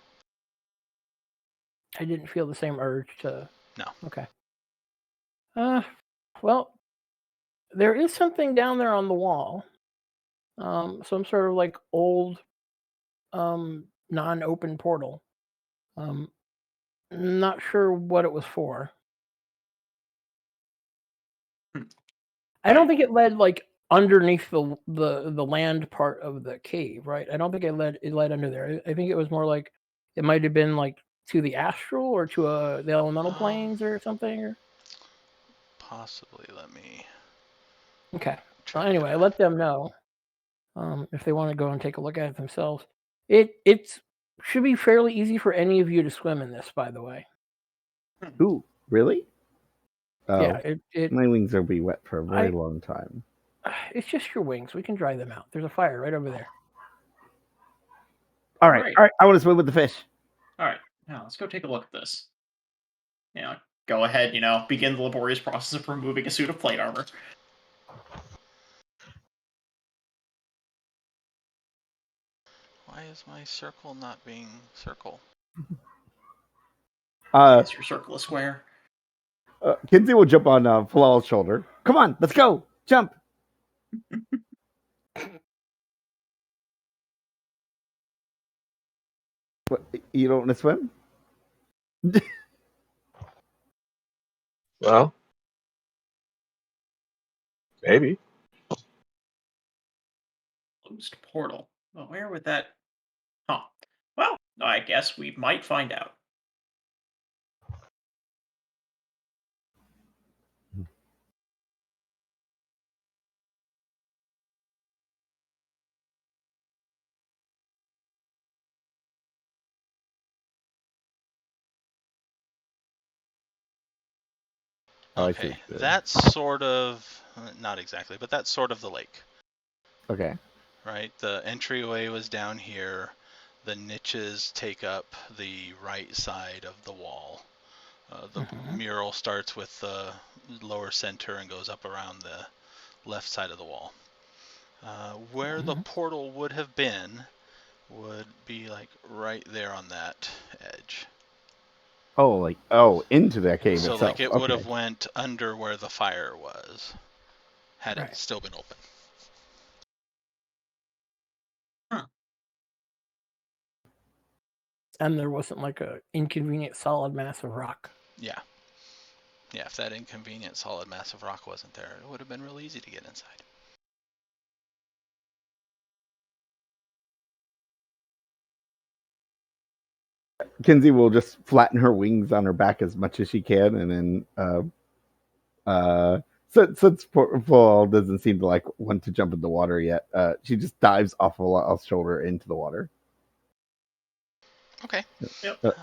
I didn't feel the same urge to...
No.
Okay. Well, there is something down there on the wall. Some sort of like old non-open portal. Not sure what it was for. I don't think it led like underneath the land part of the cave, right? I don't think it led under there. I think it was more like it might have been like to the astral or to the elemental planes or something. Or...
Possibly. Let me.
Okay. Well, anyway, I let them know if they want to go and take a look at it themselves. It should be fairly easy for any of you to swim in this, by the way.
Ooh, really? Oh,
yeah,
my wings will be wet for a very long time.
It's just your wings. We can dry them out. There's a fire right over there.
All right. I want to swim with the fish.
All right. Now let's go take a look at this. Go ahead. Begin the laborious process of removing a suit of plate armor.
Why is my circle not being circle?
Is your circle a square?
Kinsey will jump on Falal's shoulder. Come on, let's go. Jump. What, you don't want to swim?
Well, maybe.
Closed portal. Well, where would that... Huh. Well, I guess we might find out.
Okay, that's sort of, not exactly, but that's sort of the lake.
Okay.
Right, the entryway was down here. The niches take up the right side of the wall. The mural starts with the lower center and goes up around the left side of the wall. Where the portal would have been would be like right there on that edge.
Into the cave
So
itself.
like it would
Okay.
have went under where the fire was, had
Right.
it still been open.
And there wasn't like a inconvenient solid mass of rock.
Yeah. Yeah, if that inconvenient solid mass of rock wasn't there, it would have been real easy to get inside.
Kinsey will just flatten her wings on her back as much as she can, and then since Paul doesn't seem to like want to jump in the water yet, she just dives off of La'al's shoulder into the water.
Okay.
Yep.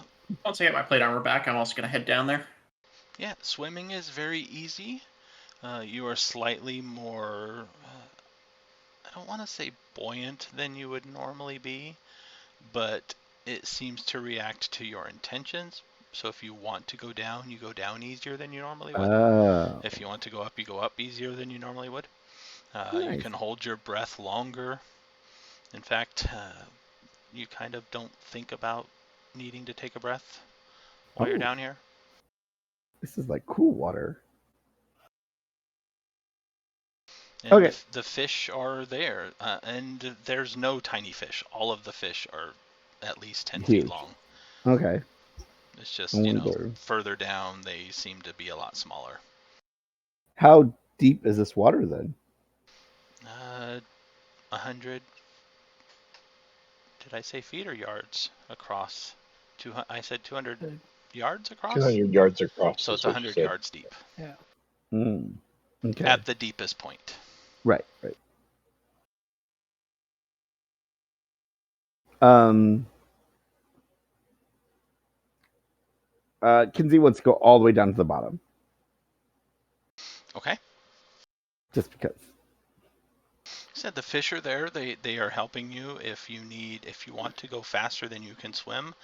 Once I get my plate armor back, I'm also going to head down there.
Yeah, swimming is very easy. You are slightly more, I don't want to say buoyant than you would normally be, but it seems to react to your intentions. So if you want to go down, you go down easier than you normally would. If you want to go up, you go up easier than you normally would.
Nice.
You can hold your breath longer. In fact, you kind of don't think about needing to take a breath while you're down here.
This is like cool water.
And
Okay.
the fish are there, and there's no tiny fish. All of the fish are at least 10 feet long.
Okay.
It's just, further down, they seem to be a lot smaller.
How deep is this water then?
100, did I say feet or yards across? I said 200 yards across?
200 yards across.
So it's 100 yards deep.
Yeah.
Okay.
At the deepest point.
Right. Kinsey wants to go all the way down to the bottom.
Okay.
Just because.
Said the fish are there. They are helping you if you want to go faster than you can swim.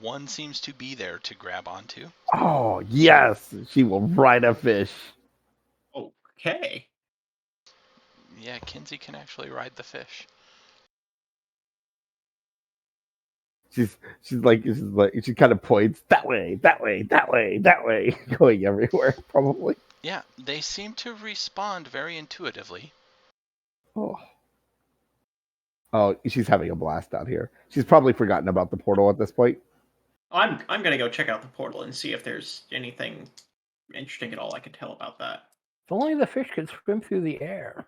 One seems to be there to grab onto.
Oh, yes. She will ride a fish.
Okay.
Yeah, Kinsey can actually ride the fish.
She kind of points that way, going everywhere, probably.
Yeah, they seem to respond very intuitively.
Oh, she's having a blast out here. She's probably forgotten about the portal at this point.
I'm gonna go check out the portal and see if there's anything interesting at all I can tell about that.
If only the fish could swim through the air.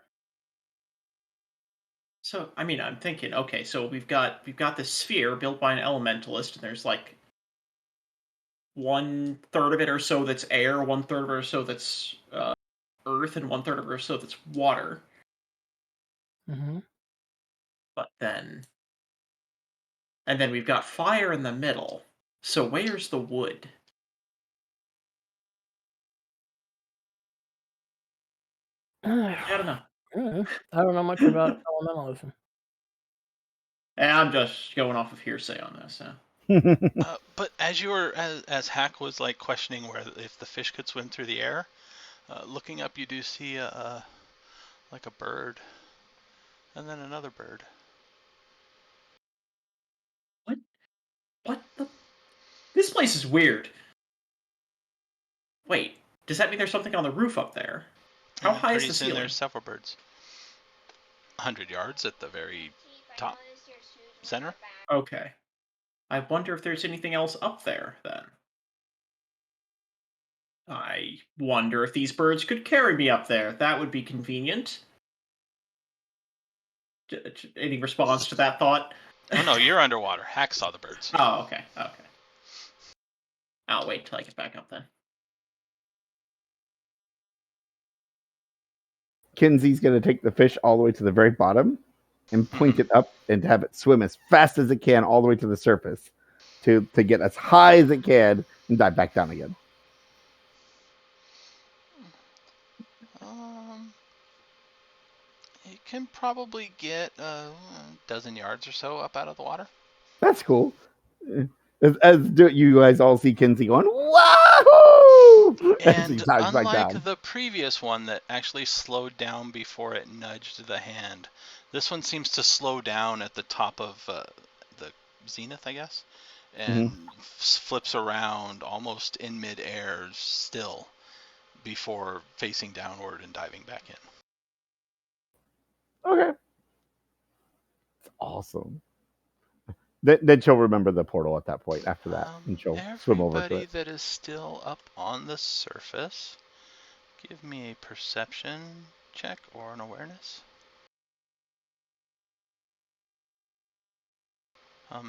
So, I mean, I'm thinking, okay, so we've got this sphere built by an elementalist, and there's like 1/3 of it or so that's air, 1/3 of it or so that's earth, and 1/3 of it or so that's water.
Mm-hmm.
But then we've got fire in the middle. So where's the wood? I don't know.
I don't know much about elementalism.
And I'm just going off of hearsay on this. Huh?
But as you were, as Hack was like questioning where if the fish could swim through the air, looking up, you do see like a bird, and then another bird.
What the? This place is weird. Wait, does that mean there's something on the roof up there? How high is the ceiling?
There's several birds. 100 yards at the very top center.
Okay. I wonder if there's anything else up there, then. I wonder if these birds could carry me up there. That would be convenient. Any response to that thought?
Oh no, you're underwater. Hack saw the birds.
Oh, okay. I'll wait till I get back up then.
Kinsey's going to take the fish all the way to the very bottom and point it up and have it swim as fast as it can all the way to the surface to get as high as it can and dive back down again.
It can probably get a dozen yards or so up out of the water.
That's cool. As you guys all see Kinsey going, wahoo!
And unlike the previous one that actually slowed down before it nudged the hand, this one seems to slow down at the top of zenith, I guess, and flips around almost in midair still before facing downward and diving back in.
Okay. It's awesome. Then she'll remember the portal at that point after that, and she'll swim over to
Everybody
it.
that is still up on the surface, give me a perception check or an awareness.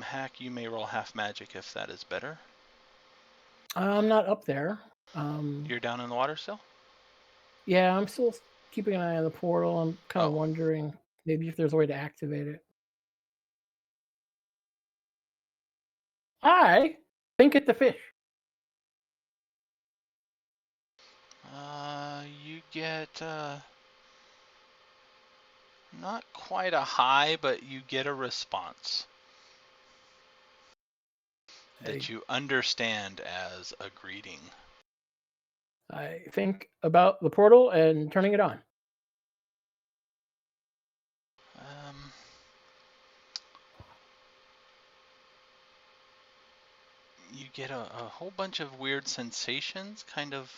Hack, you may roll half magic if that is better.
I'm not up there.
You're down in the water still?
Yeah, I'm still keeping an eye on the portal. I'm kind of wondering maybe if there's a way to activate it. I think it's the fish.
You get not quite a high, but you get a response that you understand as a greeting.
I think about the portal and turning it on.
You get a whole bunch of weird sensations kind of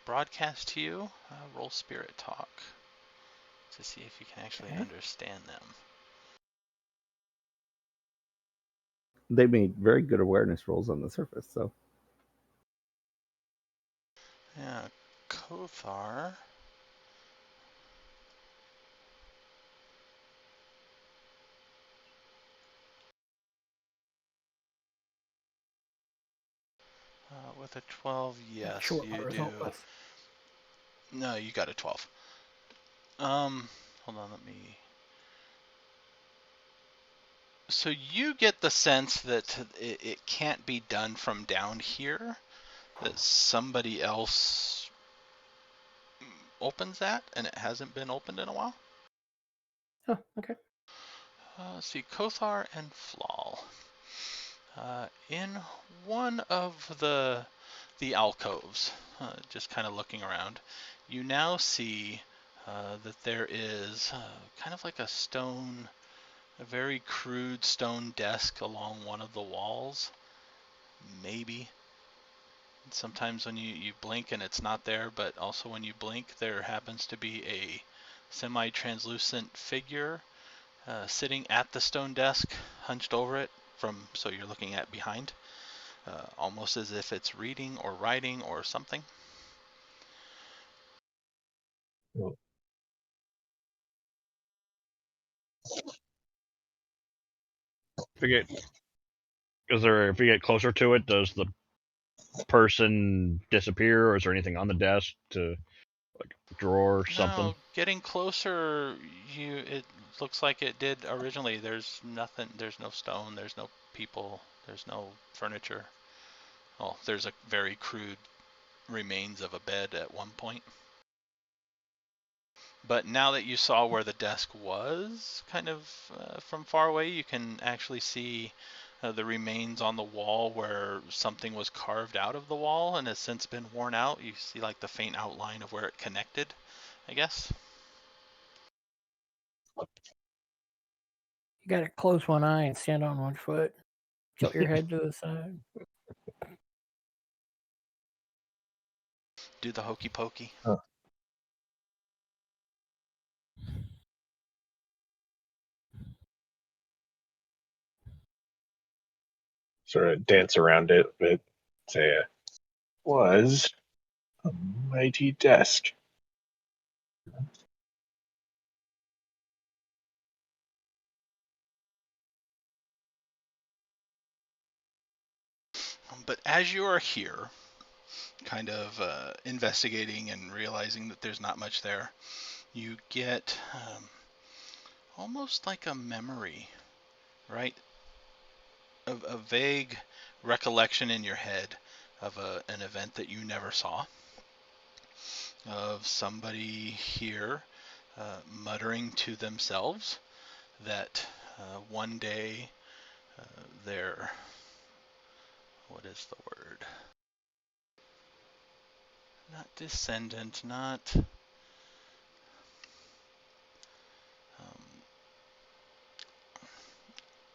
broadcast to you. Roll spirit talk to see if you can actually understand them.
They made very good awareness rolls on the surface, so.
Yeah, Kothar. With a 12, yes,
sure
you do. No, you got a 12. Hold on, let me. So you get the sense that it can't be done from down here, that somebody else opens that, and it hasn't been opened in a while.
Oh, okay.
Let's see, Kothar and Flal. In one of the alcoves, just kind of looking around, you now see that there is kind of like a very crude stone desk along one of the walls. Maybe. Sometimes when you blink and it's not there, but also when you blink, there happens to be a semi-translucent figure sitting at the stone desk, hunched over it, so you're looking at behind, almost as if it's reading or writing or something.
If you get closer to it, does the person disappear, or is there anything on the desk to like drawer or something?
No, getting closer, it looks like it did originally. There's nothing. There's no stone. There's no people. There's no furniture. Well, there's a very crude remains of a bed at one point. But now that you saw where the desk was, kind of from far away, you can actually see the remains on the wall where something was carved out of the wall and has since been worn out. You see like the faint outline of where it connected, I guess.
You gotta close one eye and stand on one foot. Tilt your head to the side.
Do the hokey pokey.
Huh. Sort of dance around it, but say was a mighty desk.
But as you are here, kind of investigating and realizing that there's not much there, you get almost like a memory, right? A vague recollection in your head of an event that you never saw, of somebody here muttering to themselves that one day their, what is the word? Not descendant, not...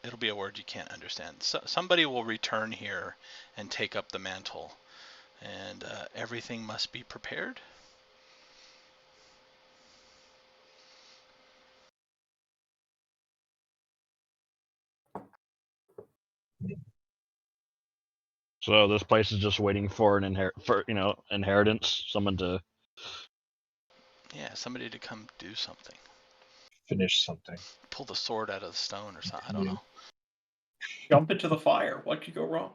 it'll be a word you can't understand. So, somebody will return here and take up the mantle, and everything must be prepared.
So this place is just waiting for an inheritance, someone to.
Yeah, somebody to come do something.
Finish something.
Pull the sword out of the stone or something. I don't know.
Jump into the fire. What could go wrong?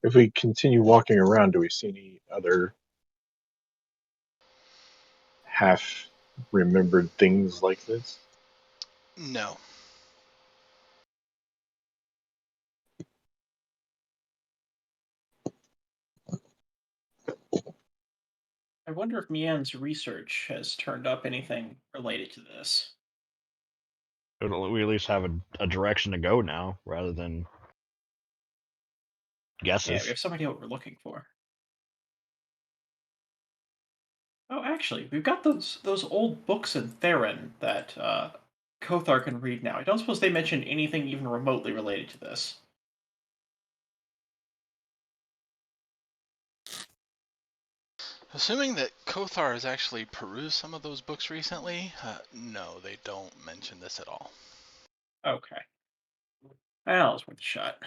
If we continue walking around, do we see any other half-remembered things like this?
No.
I wonder if Mian's research has turned up anything related to this.
We at least have a direction to go now, rather than guesses.
Yeah, we have some idea what we're looking for. Oh, actually, we've got those old books in Theron that Kothar can read now. I don't suppose they mentioned anything even remotely related to this.
Assuming that Kothar has actually perused some of those books recently, no, they don't mention this at all.
Okay. Well, it's worth a shot.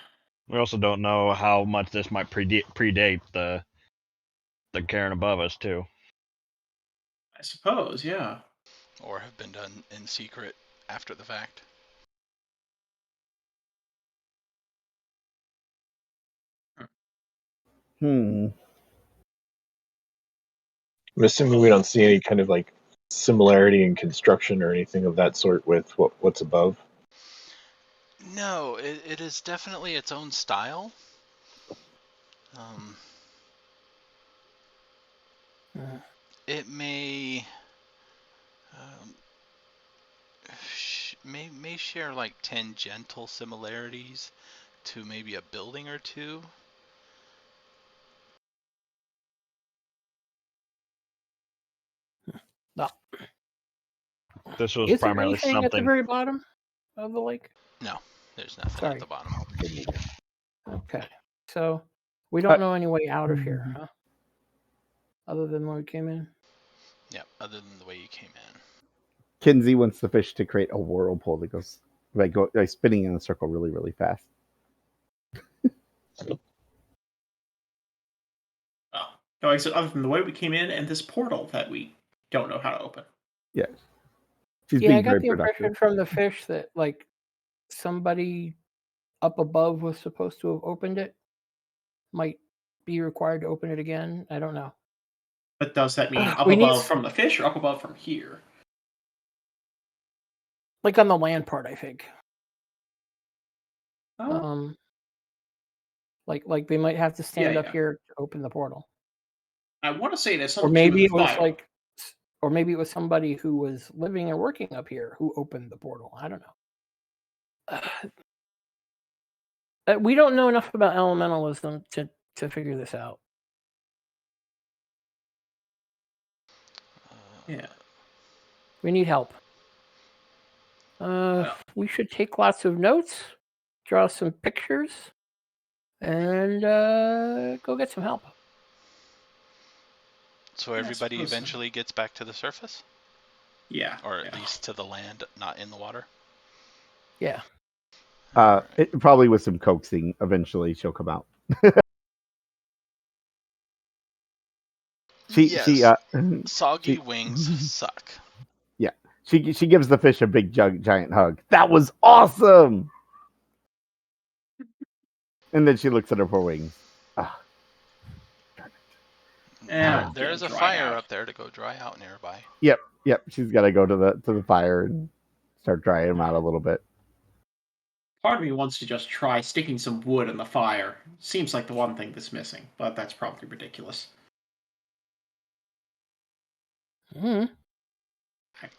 We also don't know how much this might predate the Karen above us too.
I suppose, yeah.
Or have been done in secret after the fact.
Hmm.
I'm assuming we don't see any kind of like similarity in construction or anything of that sort with what's above.
No, it is definitely its own style. It may may share like tangential similarities to maybe a building or two.
No.
This was
Is there
primarily
anything
something
at the very bottom of the lake?
No, there's nothing
Sorry.
at the bottom.
Okay, so we don't know any way out of here, huh? Other than when we came in?
Yeah, other than the way you came in.
Kinsey wants the fish to create a whirlpool that goes like spinning in a circle really, really fast.
Oh. No, I said other than the way we came in and this portal that we don't know how to open.
Yes. She's
Yeah,
being
I got
very
the
productive.
impression from the fish that like somebody up above was supposed to have opened it. Might be required to open it again. I don't know.
But does that mean up
We need
above from the fish or up above from here?
like on the land part, I think.
Oh.
Like they might have to stand
Yeah,
up
yeah.
here to open the portal.
I want to say it has
Or
something to do
maybe
with
it
the
was
fire.
like, or maybe it was somebody who was living and working up here who opened the portal. I don't know. We don't know enough about elementalism to figure this out.
Yeah.
We need help. We should take lots of notes, draw some pictures, and go get some help.
So everybody eventually gets back to the surface?
Yeah.
Or at least to the land, not in the water?
Yeah.
It probably with some coaxing, eventually she'll come out.
Soggy wings suck.
Yeah. She gives the fish a big giant hug. That was awesome. And then she looks at her wings.
There is a fire up there to go dry out nearby.
Yep. She's got to go to the fire and start drying them out a little bit.
Part of me wants to just try sticking some wood in the fire. Seems like the one thing that's missing, but that's probably ridiculous.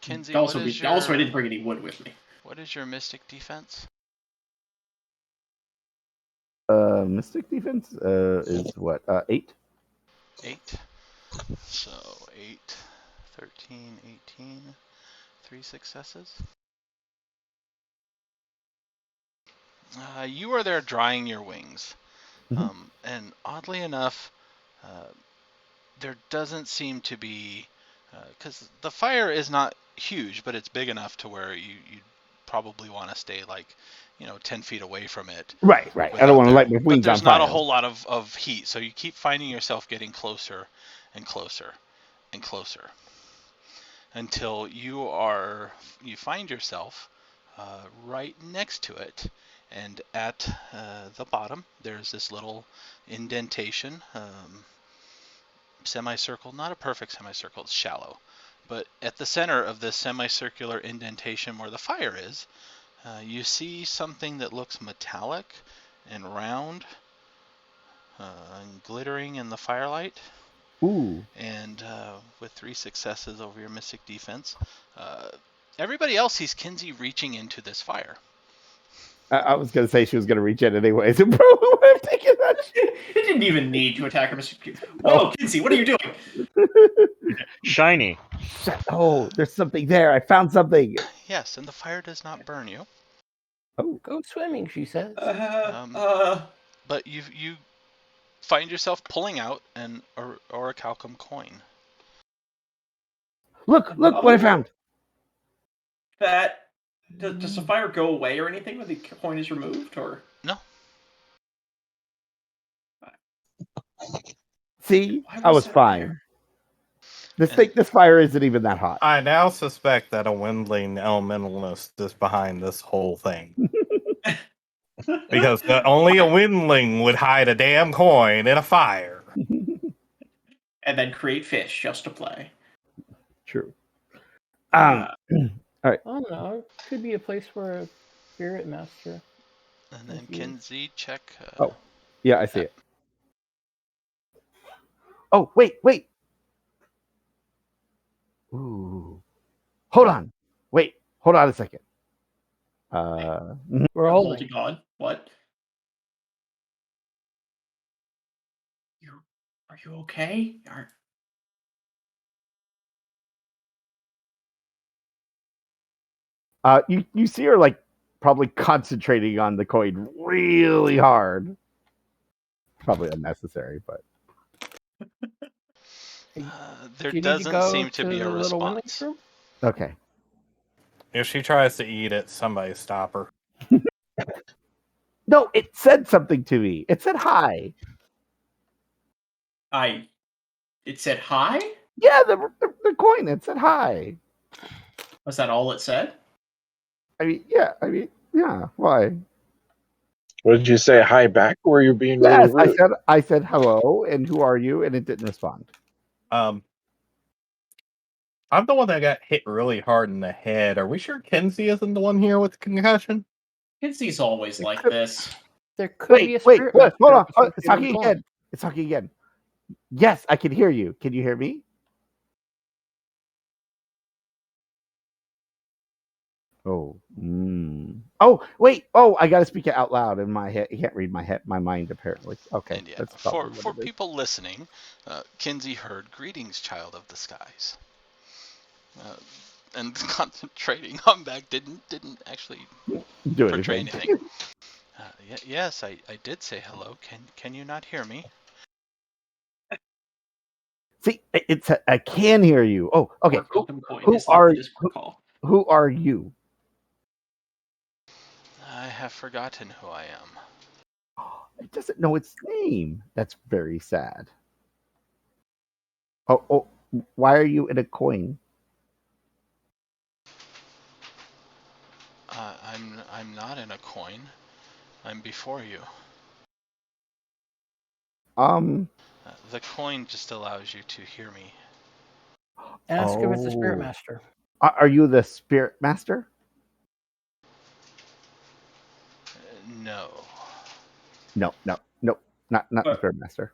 Kinsey,
also, I didn't bring any wood with me.
What is your mystic defense?
Mystic defense is what? 8?
8. So 8, 13, 18, 3 successes. You are there drying your wings. And oddly enough, there doesn't seem to be, because the fire is not huge, but it's big enough to where you probably want to stay 10 feet away from it.
Right. I don't want to light my wings on fire.
But there's not a whole lot of heat, so you keep finding yourself getting closer and closer and closer until you find yourself right next to it. And at the bottom, there's this little indentation, semicircle, not a perfect semicircle, it's shallow. But at the center of this semicircular indentation where the fire is, you see something that looks metallic and round and glittering in the firelight.
Ooh.
And with 3 successes over your mystic defense, everybody else sees Kinsey reaching into this fire.
I was going to say she was going to reach in anyways. And probably would have taken that.
It didn't even need to attack her, Mr. Whoa, Kinsey, what are you doing?
Shiny.
Oh, there's something there. I found something.
Yes, and the fire does not burn you.
Oh,
go swimming, she says.
But you find yourself pulling out an orichalcum coin.
Look what I found.
Does the fire go away or anything when the coin is removed, or
no?
See, I was fine. This fire isn't even that hot.
I now suspect that a windling elementalist is behind this whole thing. Because only a windling would hide a damn coin in a fire.
And then create fish just to play.
True. All right.
I don't know. It could be a place where a spirit master.
And then Kinsey, check.
Oh, yeah, I see it. Oh, wait. Ooh. Hold on. Wait. Hold on a second.
We're holding
on. What? Are you okay?
You see her probably concentrating on the coin really hard. Probably unnecessary, but
there doesn't seem to be a response.
Okay.
If she tries to eat it, somebody stop her.
No, it said something to me. It said hi.
It said hi?
Yeah, the coin. It said hi.
Was that all it said?
Yeah. Why?
What did you say? Hi back? Or were you being
Yes,
really rude?
I said hello, and who are you? And it didn't respond.
I'm the one that got hit really hard in the head. Are we sure Kinsey isn't the one here with the concussion?
Kinsey's always like this.
There could be a spirit.
Wait, hold on. It's talking again. It's talking again. Yes, I can hear you. Can you hear me? Oh. Oh, wait. Oh, I got to speak it out loud in my head. You can't read my mind, apparently. Okay.
And yeah, for people listening, Kinsey heard, "Greetings, child of the skies." And concentrating on back didn't actually portray anything. Yes, I did say hello. Can you not hear me?
See, I can hear you. Oh, okay. Who are you?
I have forgotten who I am.
It doesn't know its name. That's very sad. Oh, why are you in a coin?
I'm not in a coin. I'm before you. The coin just allows you to hear me.
Ask if it's a spirit master.
Are you the spirit master?
No.
No, not the spirit master.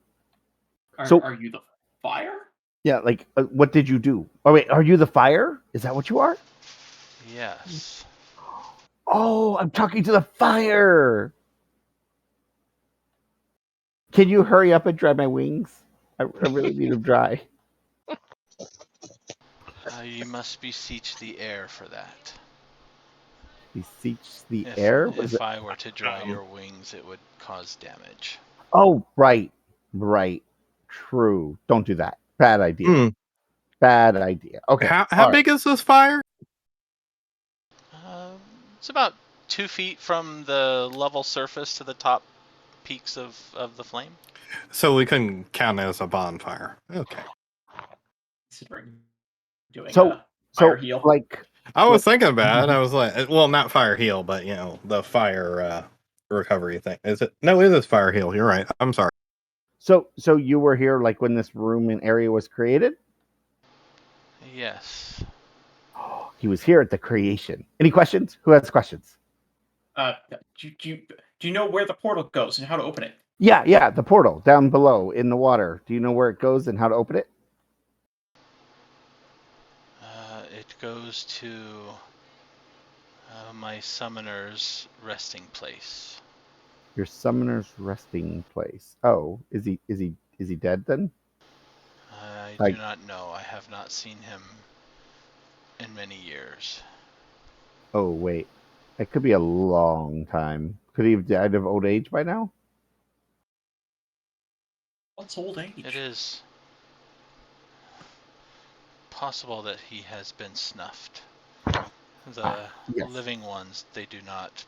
Are you the fire?
Yeah, like what did you do? Oh wait, are you the fire? Is that what you are?
Yes.
Oh, I'm talking to the fire. Can you hurry up and dry my wings? I really need them dry.
You must beseech the air for that.
Beseech the air?
If I were to dry your wings, it would cause damage.
Oh, right. True. Don't do that. Bad idea. Bad idea. Okay.
How big is this fire?
It's about 2 feet from the level surface to the top peaks of the flame.
So we couldn't count it as a bonfire. Okay.
Doing
so
fire heal.
Like
I was thinking about it. I was like, well, not fire heal, but the fire recovery thing. Is it? No, it is fire heal. You're right. I'm sorry.
So you were here like when this room and area was created?
Yes.
He was here at the creation. Any questions? Who has questions?
Do you know where the portal goes and how to open it?
Yeah, the portal down below in the water. Do you know where it goes and how to open it?
It goes to my summoner's resting place.
Your summoner's resting place. Oh, is he dead then?
I do not know. I have not seen him in many years.
Oh wait, it could be a long time. Could he have died of old age by now?
What's old age?
It is possible that he has been snuffed. The living ones, they do not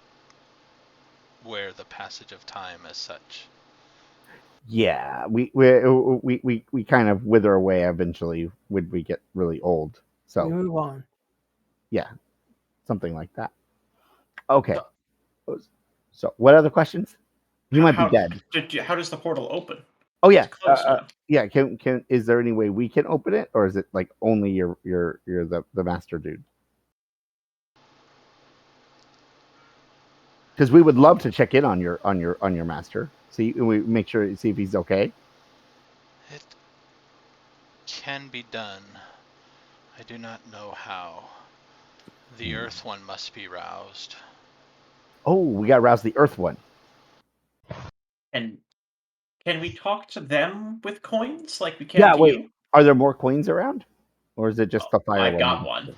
wear the passage of time as such.
Yeah, we kind of wither away eventually when we get really old. So
we move on.
Yeah, something like that. Okay. So what other questions? You might be dead.
How does the portal open?
Oh yeah, yeah. Can is there any way we can open it, or is it like only you're the master dude? Because we would love to check in on your master. See, we make sure see if he's okay.
It can be done. I do not know how. The Earth one must be roused.
Oh, we gotta rouse the Earth one.
And can we talk to them with coins like we can to you?
Are there more coins around? Or is it just the fire one?
I've got one.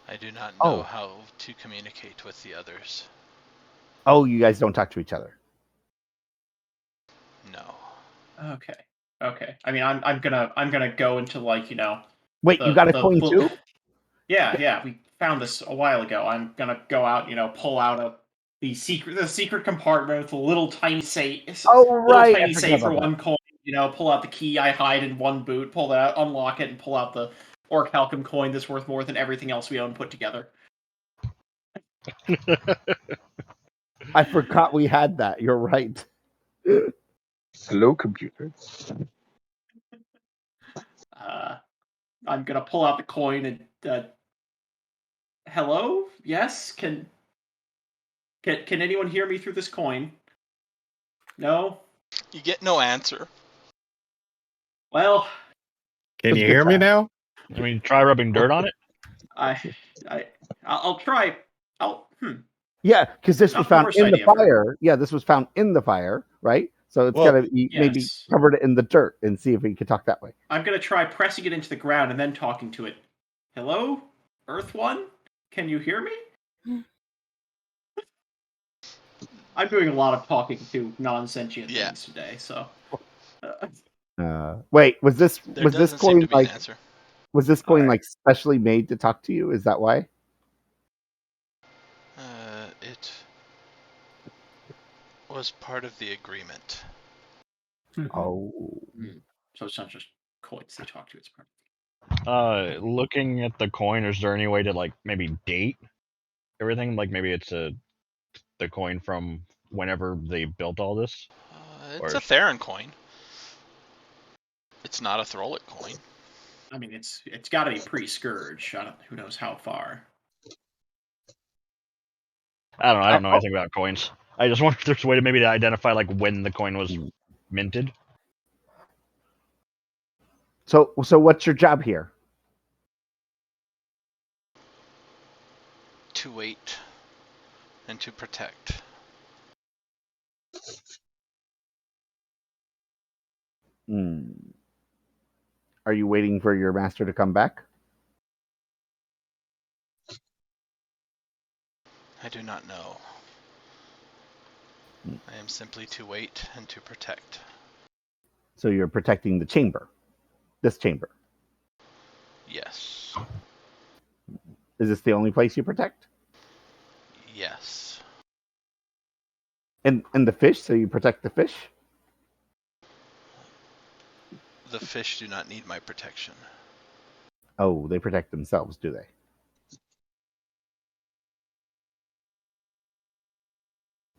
I do not know how to communicate with the others.
Oh, you guys don't talk to each other.
No.
Okay. I mean, I'm gonna go into like
Wait, you got a coin too?
Yeah. We found this a while ago. I'm gonna go out, pull out the secret compartment with a little tiny safe.
Oh right,
little tiny safe for one coin. Pull out the key I hide in one boot. Pull that out, unlock it, and pull out the Orichalcum coin that's worth more than everything else we own put together.
I forgot we had that. You're right.
Slow computer.
I'm gonna pull out the coin and hello? Yes? Can anyone hear me through this coin? No?
You get no answer.
Well,
can you hear me now?
I mean, try rubbing dirt on it.
I'll try.
Yeah, because this was found in the fire. Yeah, this was found in the fire, right? So it's gotta be maybe covered it in the dirt and see if we can talk that way.
I'm gonna try pressing it into the ground and then talking to it. Hello, Earth One? Can you hear me? I'm doing a lot of talking to non-sentient things today, so.
Wait, was this coin like?
An
was this coin like specially made to talk to you? Is that why?
It was part of the agreement.
Oh.
So it's not just coins they talk to, it's part.
Looking at the coin, is there any way to like maybe date everything? Like maybe it's the coin from whenever they built all this?
It's a Theron coin. It's not a Throlic coin.
I mean, it's got to be pre-Scourge. Who knows how far.
I don't know. I don't know anything about coins. I just wonder if there's a way to maybe identify like when the coin was minted.
So what's your job here?
To wait and to protect.
Are you waiting for your master to come back?
I do not know. I am simply to wait and to protect.
So you're protecting the chamber. This chamber.
Yes.
Is this the only place you protect?
Yes.
And the fish, so you protect the fish?
The fish do not need my protection.
Oh, they protect themselves, do they?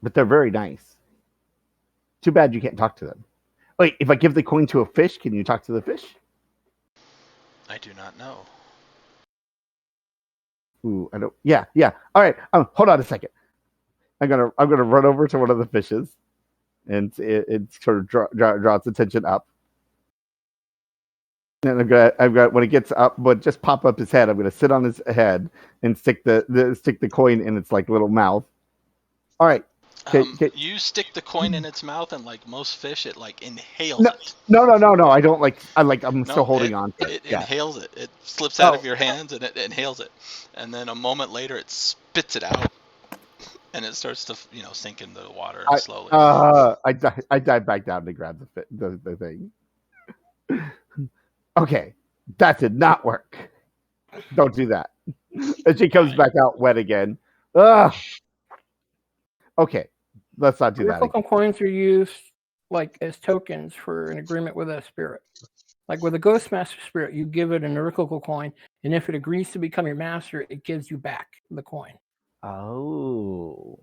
But they're very nice. Too bad you can't talk to them. Wait, if I give the coin to a fish, can you talk to the fish?
I do not know.
Ooh, I don't. Yeah. All right. Hold on a second. I'm gonna run over to one of the fishes, and it sort of draw its attention up. And I'm gonna when it gets up, but just pop up his head. I'm gonna sit on his head and stick the coin in its like little mouth. All right.
You stick the coin in its mouth, and like most fish, it like inhales
No,
it.
no. I don't like. I'm still
No,
holding on to it.
It inhales it. It slips out of your hands, and it inhales it. And then a moment later, it spits it out, and it starts to sink into the water slowly.
I dive back down to grab the thing. Okay, that did not work. Don't do that. And she comes back out wet again. Ugh. Okay, let's not do that again.
Coins are used like as tokens for an agreement with a spirit. Like with a ghost master spirit, you give it an oracle coin, and if it agrees to become your master, it gives you back the coin.
Oh.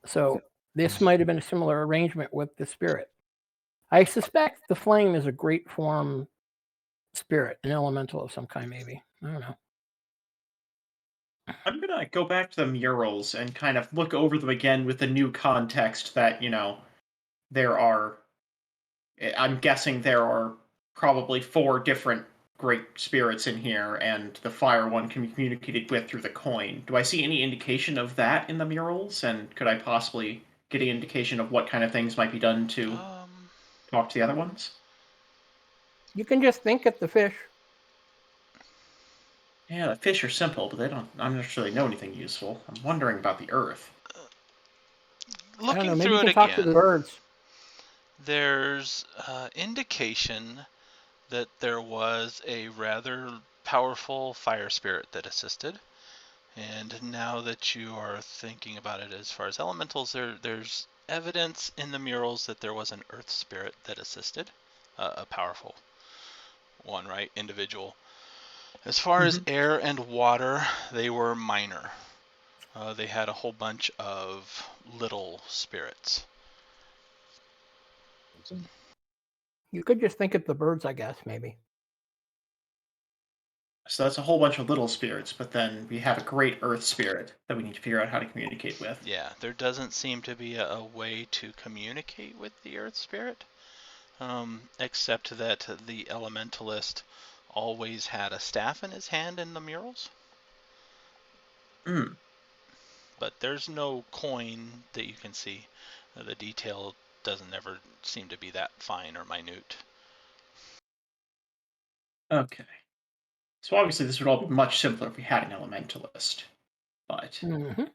So this might have been a similar arrangement with the spirit. I suspect the flame is a great form spirit, an elemental of some kind, maybe. I don't know.
I'm gonna go back to the murals and kind of look over them again with the new context that, there are. I'm guessing there are probably 4 different great spirits in here, and the fire one can be communicated with through the coin. Do I see any indication of that in the murals? And could I possibly get an indication of what kind of things might be done to talk to the other ones?
You can just think at the fish.
Yeah, the fish are simple, but I'm not sure they know anything useful. I'm wondering about the earth.
Looking
maybe
through
you can
it
talk
again,
to the birds.
There's indication that there was a rather powerful fire spirit that assisted. And now that you are thinking about it as far as elementals, there's evidence in the murals that there was an earth spirit that assisted, a powerful one, right? Individual. As far as air and water, they were minor. They had a whole bunch of little spirits.
You could just think at the birds, I guess, maybe.
So that's a whole bunch of little spirits, but then we have a great earth spirit that we need to figure out how to communicate with.
Yeah, there doesn't seem to be a way to communicate with the earth spirit, except that the elementalist always had a staff in his hand in the murals. But there's no coin that you can see. The detail doesn't ever seem to be that fine or minute.
Okay. So obviously this would all be much simpler if we had an elementalist. But... And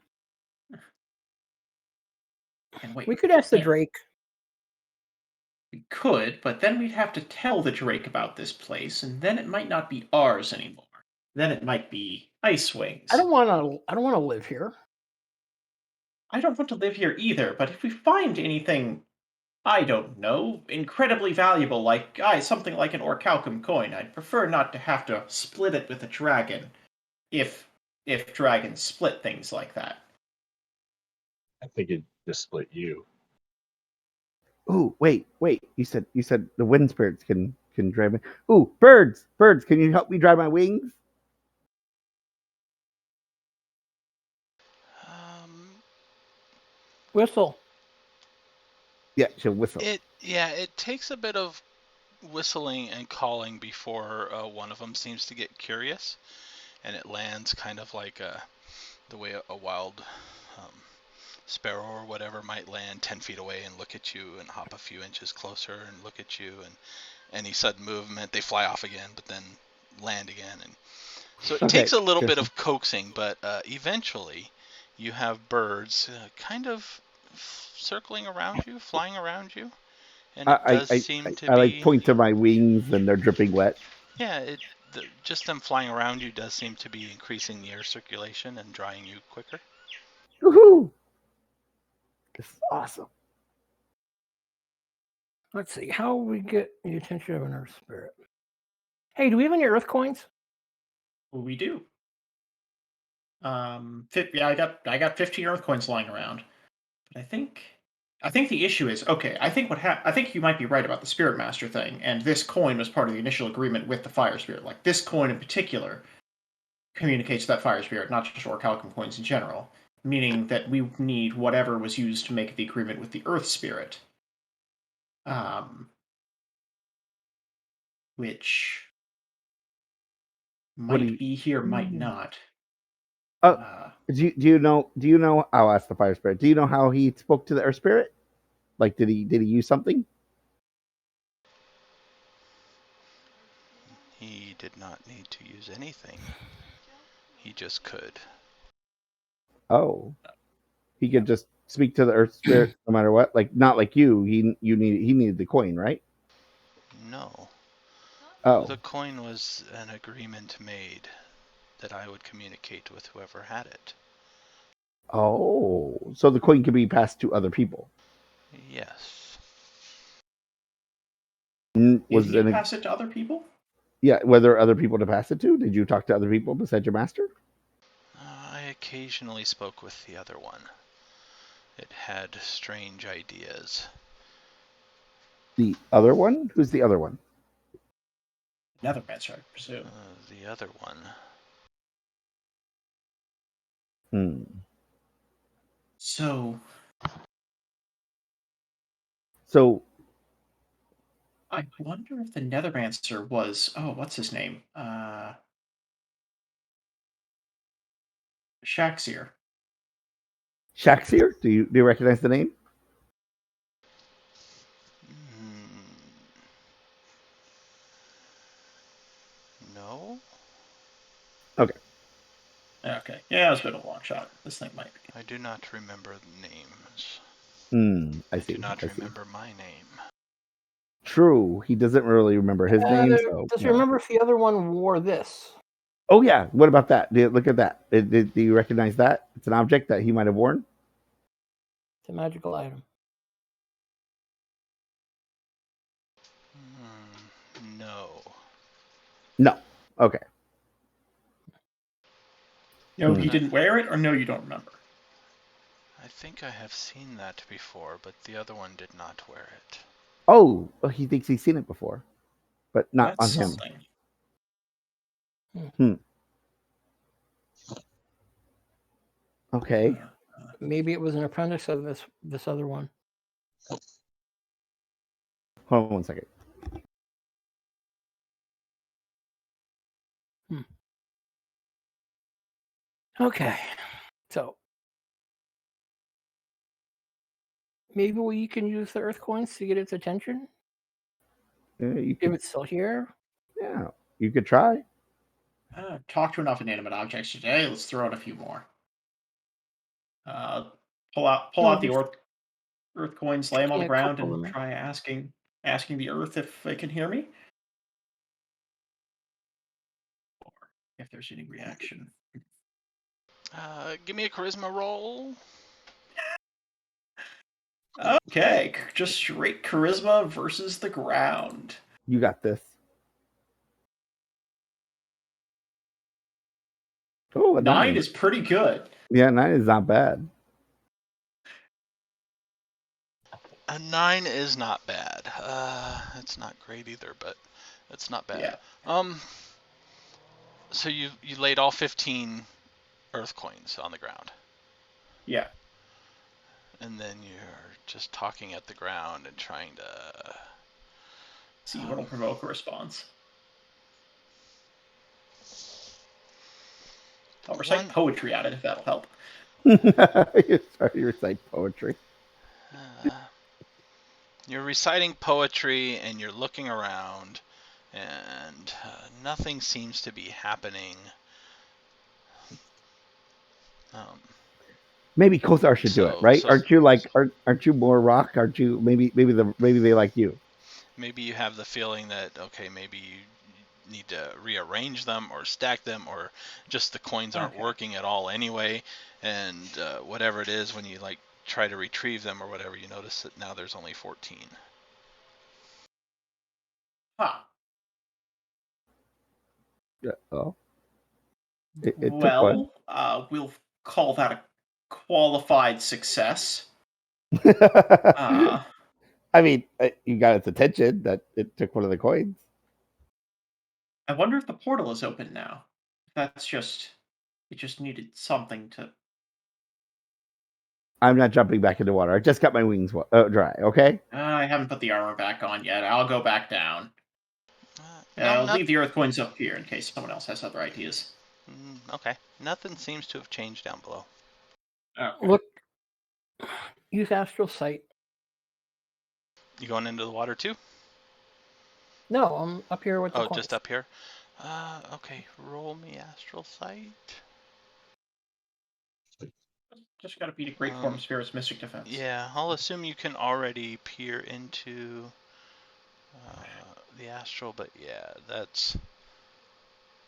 wait,
we could ask the Drake.
We could, but then we'd have to tell the Drake about this place, and then it might not be ours anymore. Then it might be Icewing's.
I don't want to live here.
I don't want to live here either, but if we find anything, I don't know, incredibly valuable, like something like an orichalcum coin, I'd prefer not to have to split it with a dragon, if dragons split things like that.
I think it'd just split you.
Ooh, wait! You said the wind spirits can dry my. Ooh, birds! Can you help me dry my wings?
Whistle.
Yeah, she'll whistle.
It takes a bit of whistling and calling before one of them seems to get curious, and it lands kind of like the way a wild sparrow or whatever might land 10 feet away and look at you and hop a few inches closer and look at you, and any sudden movement they fly off again but then land again. And so it takes a little bit of coaxing, but eventually you have birds kind of circling around you, flying around you, and it does seem to be...
I like point to my wings and they're dripping wet.
Yeah, just them flying around you does seem to be increasing the air circulation and drying you quicker.
Woohoo! This is awesome.
Let's see, how we get the attention of an earth spirit. Hey, do we have any earth coins?
Well, we do. Yeah, I got 15 earth coins lying around. But I think the issue is, okay, I think you might be right about the Spirit Master thing, and this coin was part of the initial agreement with the Fire Spirit. Like, this coin in particular communicates to that Fire Spirit, not just Orichalcum coins in general, meaning that we need whatever was used to make the agreement with the Earth Spirit. Which might be here, might not.
Do you know? I'll ask the Fire Spirit. Do you know how he spoke to the Earth Spirit? Like, did he use something?
He did not need to use anything. He just could.
Oh, he could just speak to the Earth Spirit no matter what. Like, not like you. He needed the coin, right?
No.
Oh,
the coin was an agreement made that I would communicate with whoever had it.
Oh, so the coin could be passed to other people.
Yes.
Did you pass it to other people?
Yeah, whether other people to pass it to? Did you talk to other people besides your master?
I occasionally spoke with the other one. It had strange ideas.
The other one? Who's the other one?
Another Mancer, I presume.
The other one.
So I wonder if the Nethermancer was... Oh, what's his name? Shaxir.
Shaxir? Do you recognize the name?
No.
Okay.
Yeah, it was a bit of a long shot. This thing might be.
I do not remember names.
I see.
I do not remember my name.
True. He doesn't really remember his name. So,
does he remember if the other one wore this?
Oh, yeah. What about that? Look at that. Do you recognize that? It's an object that he might have worn?
It's a magical item.
No.
No. Okay.
No, he didn't wear it, or no, you don't remember?
I think I have seen that before, but the other one did not wear it.
Oh, well, he thinks he's seen it before, but not
That's
on him.
Something.
Okay.
Maybe it was an apprentice of this other one.
Hold on 1 second.
Okay. So maybe we can use the earth coins to get its attention? If it's still here?
Yeah, you could try.
Talk to enough inanimate objects today. Let's throw in a few more. Pull out the earth coins, lay them on the ground, and try asking the earth if they can hear me, or if there's any reaction.
Give me a charisma roll.
Okay, just straight charisma versus the ground.
You got this. Oh,
9 is pretty good.
Yeah, 9 is not bad.
A 9 is not bad. It's not great either, but it's not bad.
Yeah.
So you laid all 15 earth coins on the ground.
Yeah.
And then you're just talking at the ground and trying to
See what'll provoke a response. I'll recite poetry at it if that'll help.
You start to recite poetry.
You're reciting poetry and you're looking around, and nothing seems to be happening.
Maybe Kothar should do it, right? Aren't you like aren't you more rock? Aren't you maybe they like you?
Maybe you have the feeling that okay, maybe you need to rearrange them or stack them, or just the coins aren't working at all anyway, and whatever it is, when you like try to retrieve them or whatever, you notice that now there's only 14.
Oh.
Well, we'll call that a qualified success.
I mean, you got its attention that it took one of the coins.
I wonder if the portal is open now. It just needed something to.
I'm not jumping back into water. I just got my wings dry, okay?
I haven't put the armor back on yet. I'll go back down.
No,
I'll leave the earth coins up here in case someone else has other ideas.
Okay. Nothing seems to have changed down below.
Okay.
Look, use astral sight.
You going into the water too?
No, I'm up here with the coins.
Just up here? Okay, roll me astral sight.
Just gotta beat a great form of Spirit's Mystic Defense.
Yeah, I'll assume you can already peer into the astral, but yeah, that's...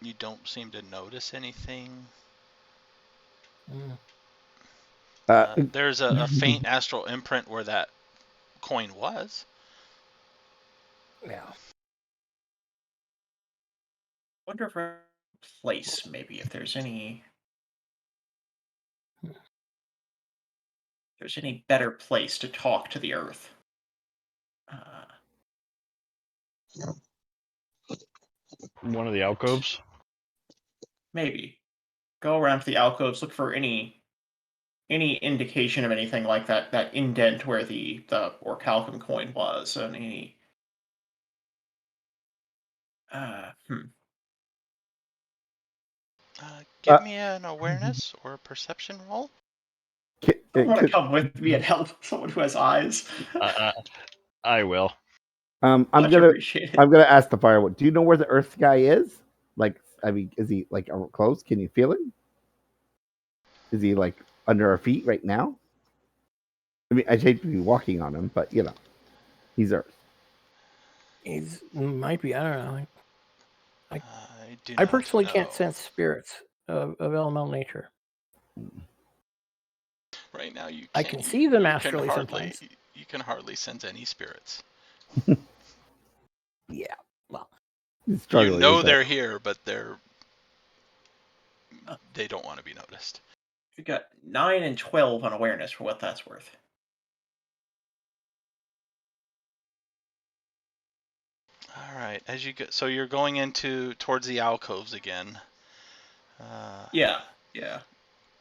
You don't seem to notice anything. There's a faint astral imprint where that coin was.
Yeah.
Wonder if a place, maybe, if there's any better place to talk to the earth.
One of the alcoves?
Maybe. Go around to the alcoves, look for any indication of anything like that indent where the orichalcum coin was, and any
Give me an awareness or a perception roll.
You want to come with me and help someone who has eyes?
I will.
I'm gonna ask the fire. Do you know where the Earth guy is? Like, I mean, is he like close? Can you feel him? Is he like under our feet right now? I mean, I hate to be walking on him, but you know, he's Earth.
He's might be. I don't know. I personally can't sense spirits of elemental nature.
Right now,
I can see them astrally sometimes.
You can hardly sense any spirits.
Yeah, well,
you know they're here, but they don't want to be noticed.
You got 9 and 12 on awareness for what that's worth.
All right, as you go, so you're going towards the alcoves again.
Yeah.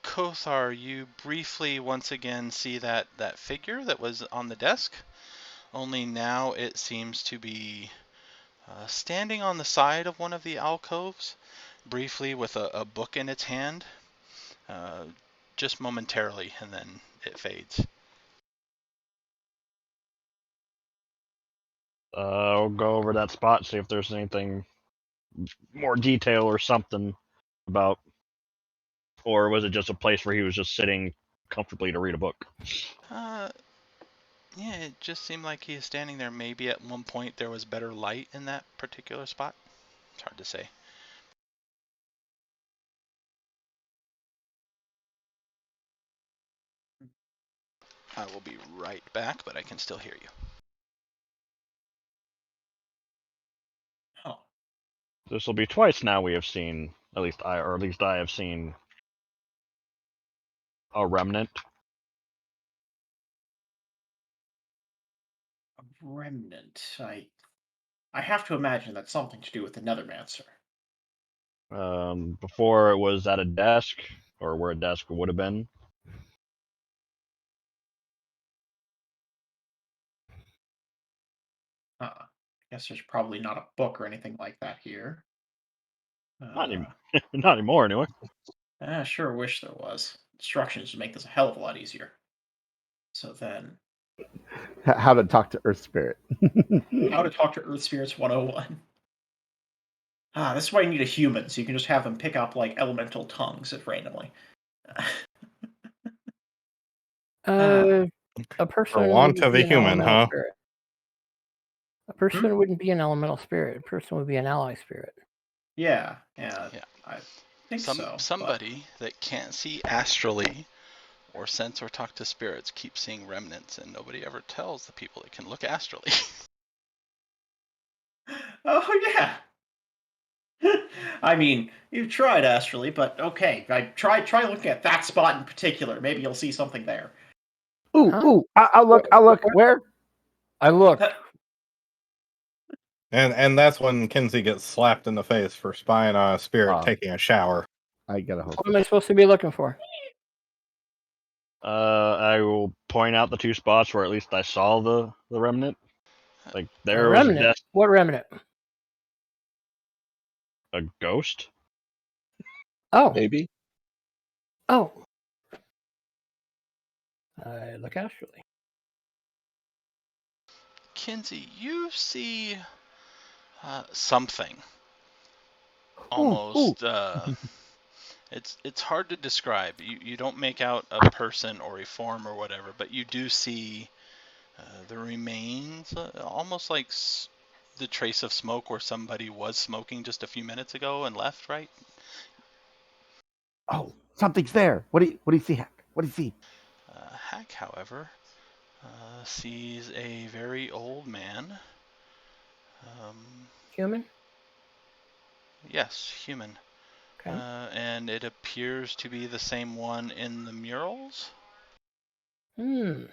Kothar, you briefly once again see that figure that was on the desk. Only now it seems to be standing on the side of one of the alcoves, briefly with a book in its hand, just momentarily, and then it fades.
I'll go over that spot, see if there's anything more detail or something about, or was it just a place where he was just sitting comfortably to read a book?
Yeah, it just seemed like he was standing there. Maybe at one point there was better light in that particular spot. It's hard to say. I will be right back, but I can still hear you.
Oh.
This will be twice now we have seen, at least I have seen a remnant.
A remnant. I have to imagine that's something to do with the Nethermancer.
Before it was at a desk, or where a desk would have been.
Guess there's probably not a book or anything like that here.
Not anymore, anyway.
I sure wish there was. Instructions to make this a hell of a lot easier. So then,
How to talk to Earth Spirit.
how to talk to Earth Spirits 101. This is why you need a human, so you can just have them pick up like elemental tongues randomly.
A person
For want
wouldn't
of
be
a
an
human,
elemental
huh?
spirit. A person wouldn't be an elemental spirit. A person would be an ally spirit.
Yeah. I think
Somebody that can't see astrally or sense or talk to spirits keeps seeing remnants, and nobody ever tells the people that can look astrally.
Oh yeah. I mean, you've tried astrally, but okay. Try looking at that spot in particular. Maybe you'll see something there.
Ooh! I'll look. Where?
I looked.
And that's when Kinsey gets slapped in the face for spying on a spirit taking a shower.
I gotta hope.
What am I supposed to be looking for?
I will point out the 2 spots where at least I saw the remnant. Like there
A
was
remnant. What remnant?
a ghost.
Oh.
Maybe.
Oh. Look astrally.
Kinsey, you see something. Almost. It's hard to describe. You don't make out a person or a form or whatever, but you do see the remains, almost like the trace of smoke where somebody was smoking just a few minutes ago and left, right?
Oh, something's there. What do you see, Hack? What do you see?
Hack, however, sees a very old man.
Human?
Yes, human.
Okay.
And it appears to be the same one in the murals.
The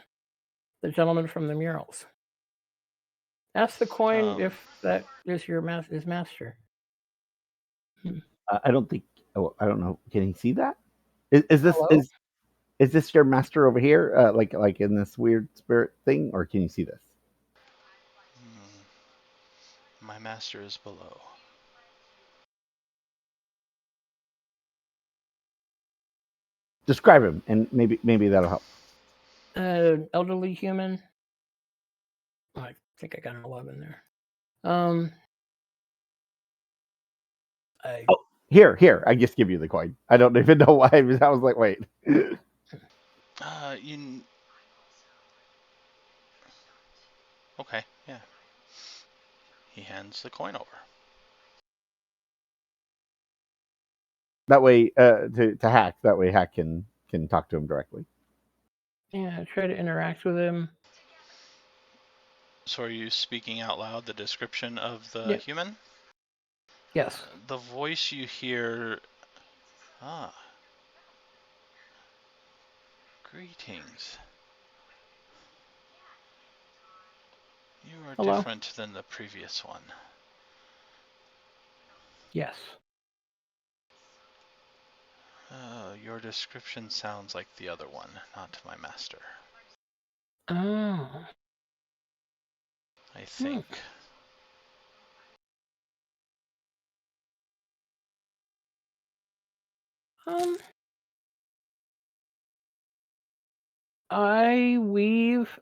gentleman from the murals. Ask the coin if that is his master.
I don't think. Oh, I don't know. Can he see that? Is this your master over here? Like in this weird spirit thing, or can you see this?
My master is below.
Describe him, and maybe that'll help.
Elderly human. Oh, I think I got an 11 there.
Here. I just give you the coin. I don't even know why. I was like, wait.
Okay, yeah. He hands the coin over.
That way, to Hack. That way, Hack can talk to him directly.
Yeah, try to interact with him.
So are you speaking out loud the description of the human?
Yes.
The voice you hear... Greetings. You are different than the previous one.
Yes.
Your description sounds like the other one, not my master.
Oh.
I think.
I weave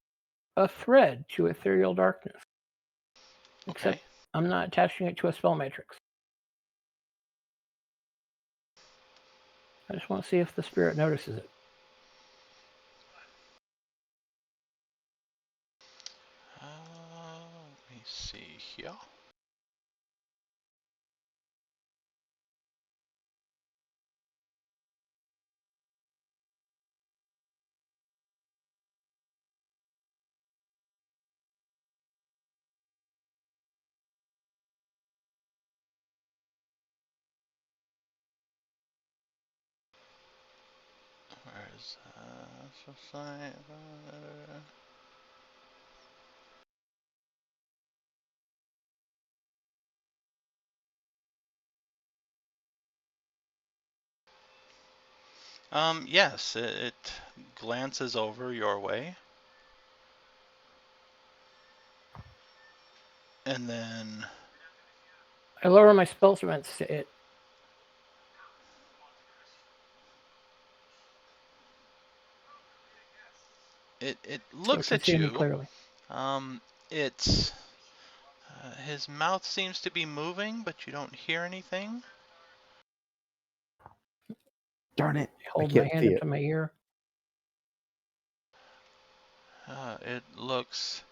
a thread to ethereal darkness. Except I'm not attaching it to a spell matrix. I just want to see if the spirit notices it.
Let me see here. Where's society? Yes, it glances over your way. And then
I lower my spell strength to it.
It looks at
see me
you.
clearly.
It's his mouth seems to be moving, but you don't hear anything.
Darn it!
Hold my hand up to my ear.
It looks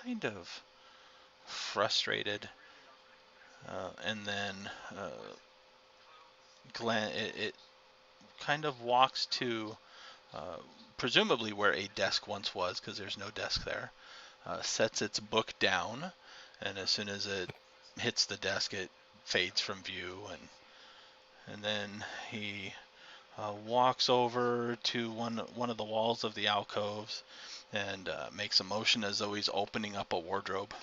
kind of frustrated, and then it kind of walks to presumably where a desk once was, because there's no desk there. Sets its book down, and as soon as it hits the desk, it fades from view, and then he walks over to one of the walls of the alcoves and makes a motion as though he's opening up a wardrobe.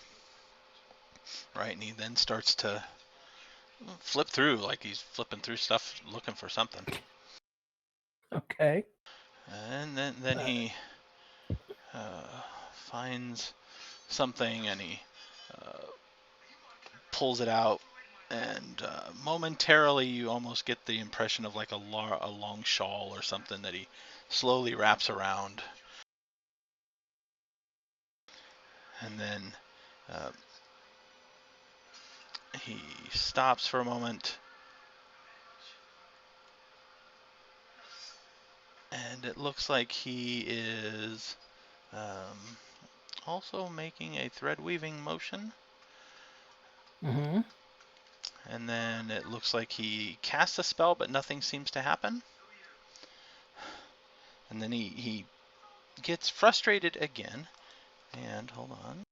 Right, and he then starts to flip through like he's flipping through stuff looking for something.
Okay.
And then he finds something, and he pulls it out, and momentarily you almost get the impression of like a long shawl or something that he slowly wraps around. And then he stops for a moment, and it looks like he is also making a thread weaving motion.
Mm-hmm.
And then it looks like he casts a spell, but nothing seems to happen. And then he gets frustrated again. And hold on.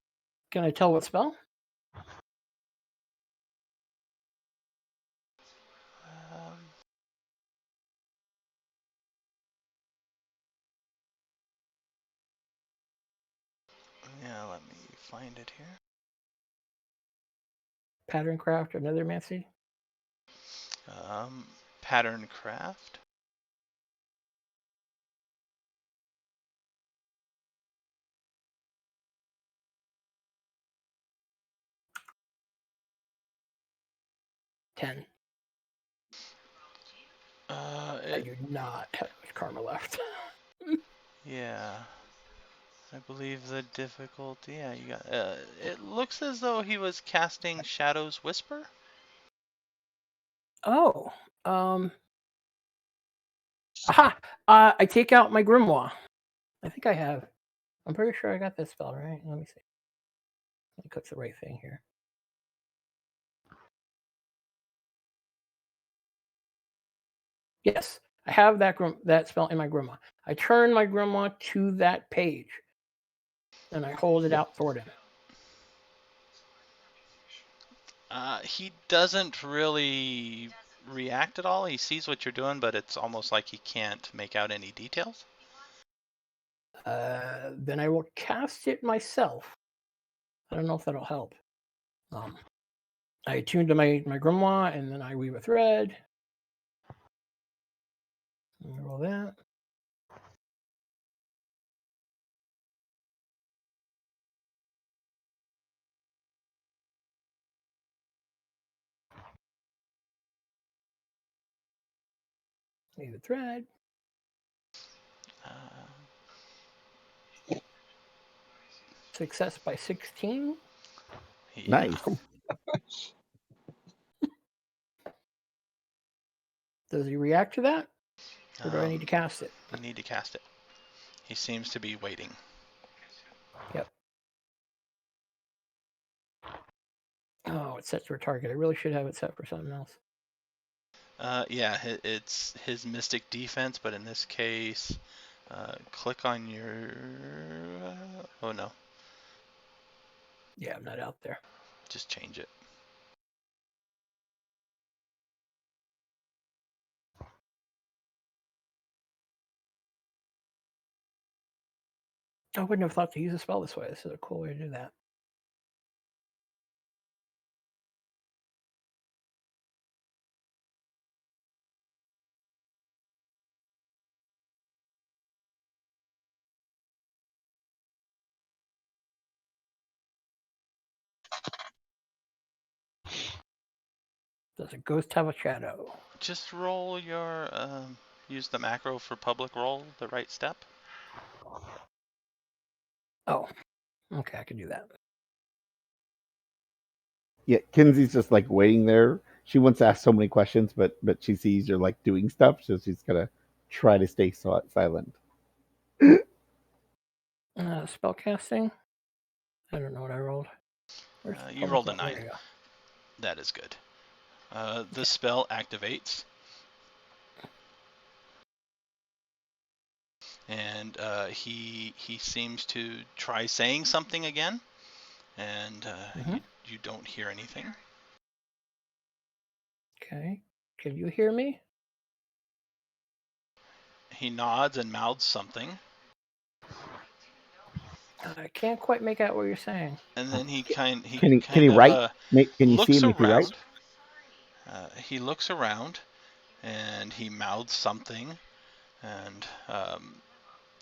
Can I tell what spell?
Yeah, let me find it here.
Pattern craft or another Majesty?
Pattern craft.
$10. I do not have much karma left.
Yeah. I believe the difficulty. Yeah, you got. It looks as though he was casting Shadow's Whisper.
Oh. Aha! I take out my grimoire. I think I have. I'm pretty sure I got this spell, right? Let me see. Let me click the right thing here. Yes, I have that spell in my grimoire. I turn my grimoire to that page, and I hold it out toward him.
He doesn't really react at all. He sees what you're doing, but it's almost like he can't make out any details.
Then I will cast it myself. I don't know if that'll help. I attune to my grimoire, and then I weave a thread. Roll that. Weave a thread. Success by 16.
Yeah.
Nice.
Does he react to that? Or do I need to cast it?
You need to cast it. He seems to be waiting.
Yep. Oh, it's set to a target. I really should have it set for something else.
Yeah, it's his Mystic Defense, but in this case, click on your... oh no.
Yeah, I'm not out there.
Just change it.
I wouldn't have thought to use a spell this way. This is a cool way to do that. Does a ghost have a shadow?
Just roll your, use the macro for public roll, the right step.
Oh, okay, I can do that.
Yeah, Kinsey's just like waiting there. She wants to ask so many questions, but she sees you're like doing stuff, so she's gonna try to stay silent.
Spell casting. I don't know what I rolled.
You rolled a 9. That is good. The spell activates. And he seems to try saying something again, and you don't hear anything.
Okay. Can you hear me?
He nods and mouths something.
I can't quite make out what you're saying.
And then
can he write? Can you see him if he writes?
He looks around, and he mouths something, and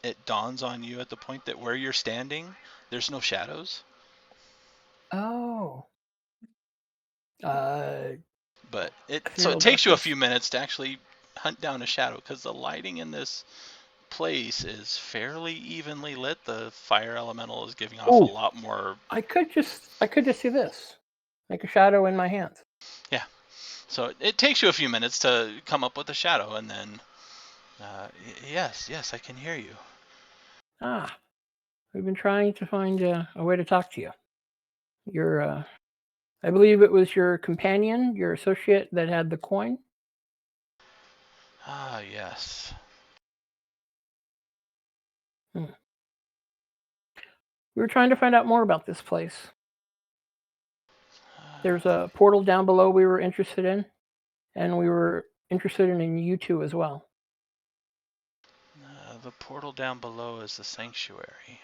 it dawns on you at the point that where you're standing, there's no shadows.
Oh.
But it takes you a few minutes to actually hunt down a shadow, because the lighting in this place is fairly evenly lit. The fire elemental is giving off a lot more.
I could just see this. Make a shadow in my hands.
Yeah. So it takes you a few minutes to come up with a shadow, and then yes, I can hear you.
We've been trying to find a way to talk to you. You're I believe it was your companion, your associate that had the coin.
Ah, yes.
We were trying to find out more about this place. There's a portal down below we were interested in, and we were interested in you two as well.
The portal down below is the sanctuary.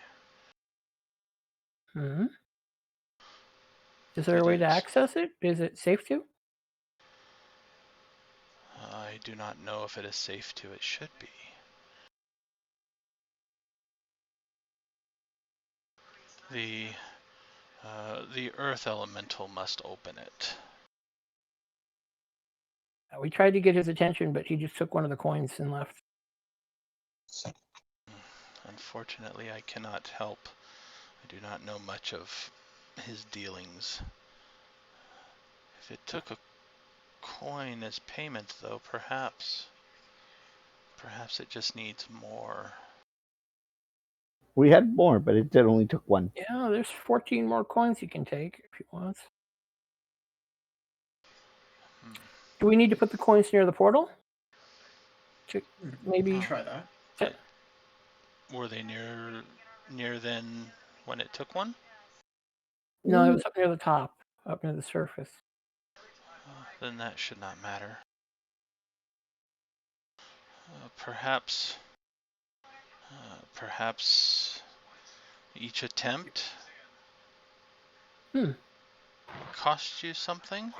Is there a way to access it? Is it safe to?
I do not know if it is safe to. It should be. The earth elemental must open it.
We tried to get his attention, but he just took one of the coins and left.
Unfortunately, I cannot help. I do not know much of his dealings. If it took a coin as payment, though, perhaps it just needs more.
We had more, but it only took one.
Yeah, there's 14 more coins you can take if you want. Do we need to put the coins near the portal? Maybe
try that.
Were they near then when it took one?
No, it was up near the top, up near the surface.
Then that should not matter. Perhaps each attempt cost you something?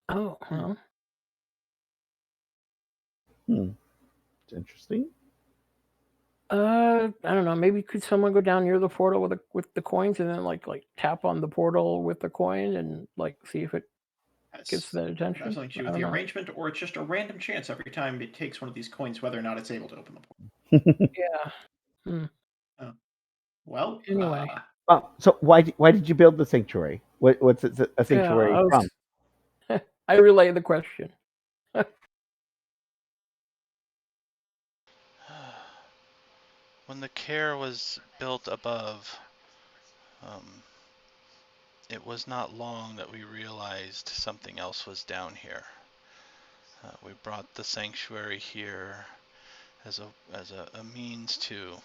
Oh, well.
It's interesting.
I don't know. Maybe could someone go down near the portal with the coins and then like tap on the portal with the coin and like see if it gets the attention?
Has something to do with the arrangement, or it's just a random chance every time it takes one of these coins whether or not it's able to open the portal.
Yeah.
Oh. Well,
anyway.
So why did you build the sanctuary? What's it a sanctuary from?
I relay the question.
When the care was built above, it was not long that we realized something else was down here. We brought the sanctuary here as a means to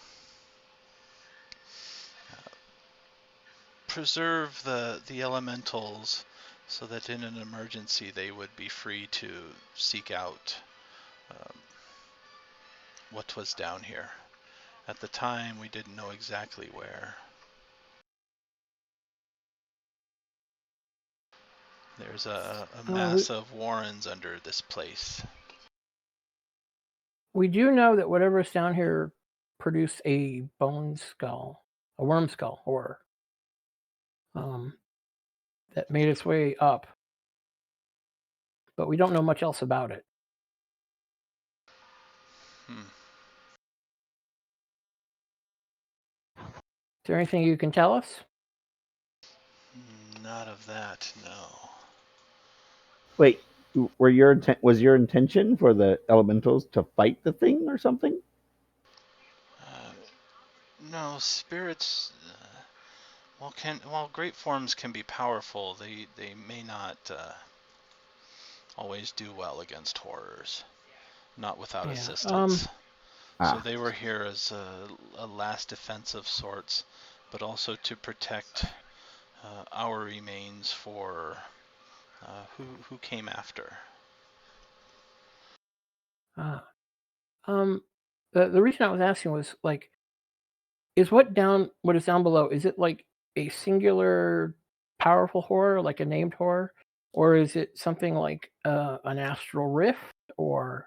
preserve the elementals, so that in an emergency they would be free to seek out what was down here. At the time, we didn't know exactly where. There's a mass of warrens under this place.
We do know that whatever's down here produced a bone skull, a worm skull, or that made its way up, but we don't know much else about it. Is there anything you can tell us?
Not of that, no.
Wait, was your intention for the elementals to fight the thing or something?
No, spirits. While great forms can be powerful, they may not always do well against horrors, not without assistance. So they were here as a last defense of sorts, but also to protect our remains for who came after.
The reason I was asking was like, is what is down below? Is it like a singular powerful horror, like a named horror, or is it something like an astral rift or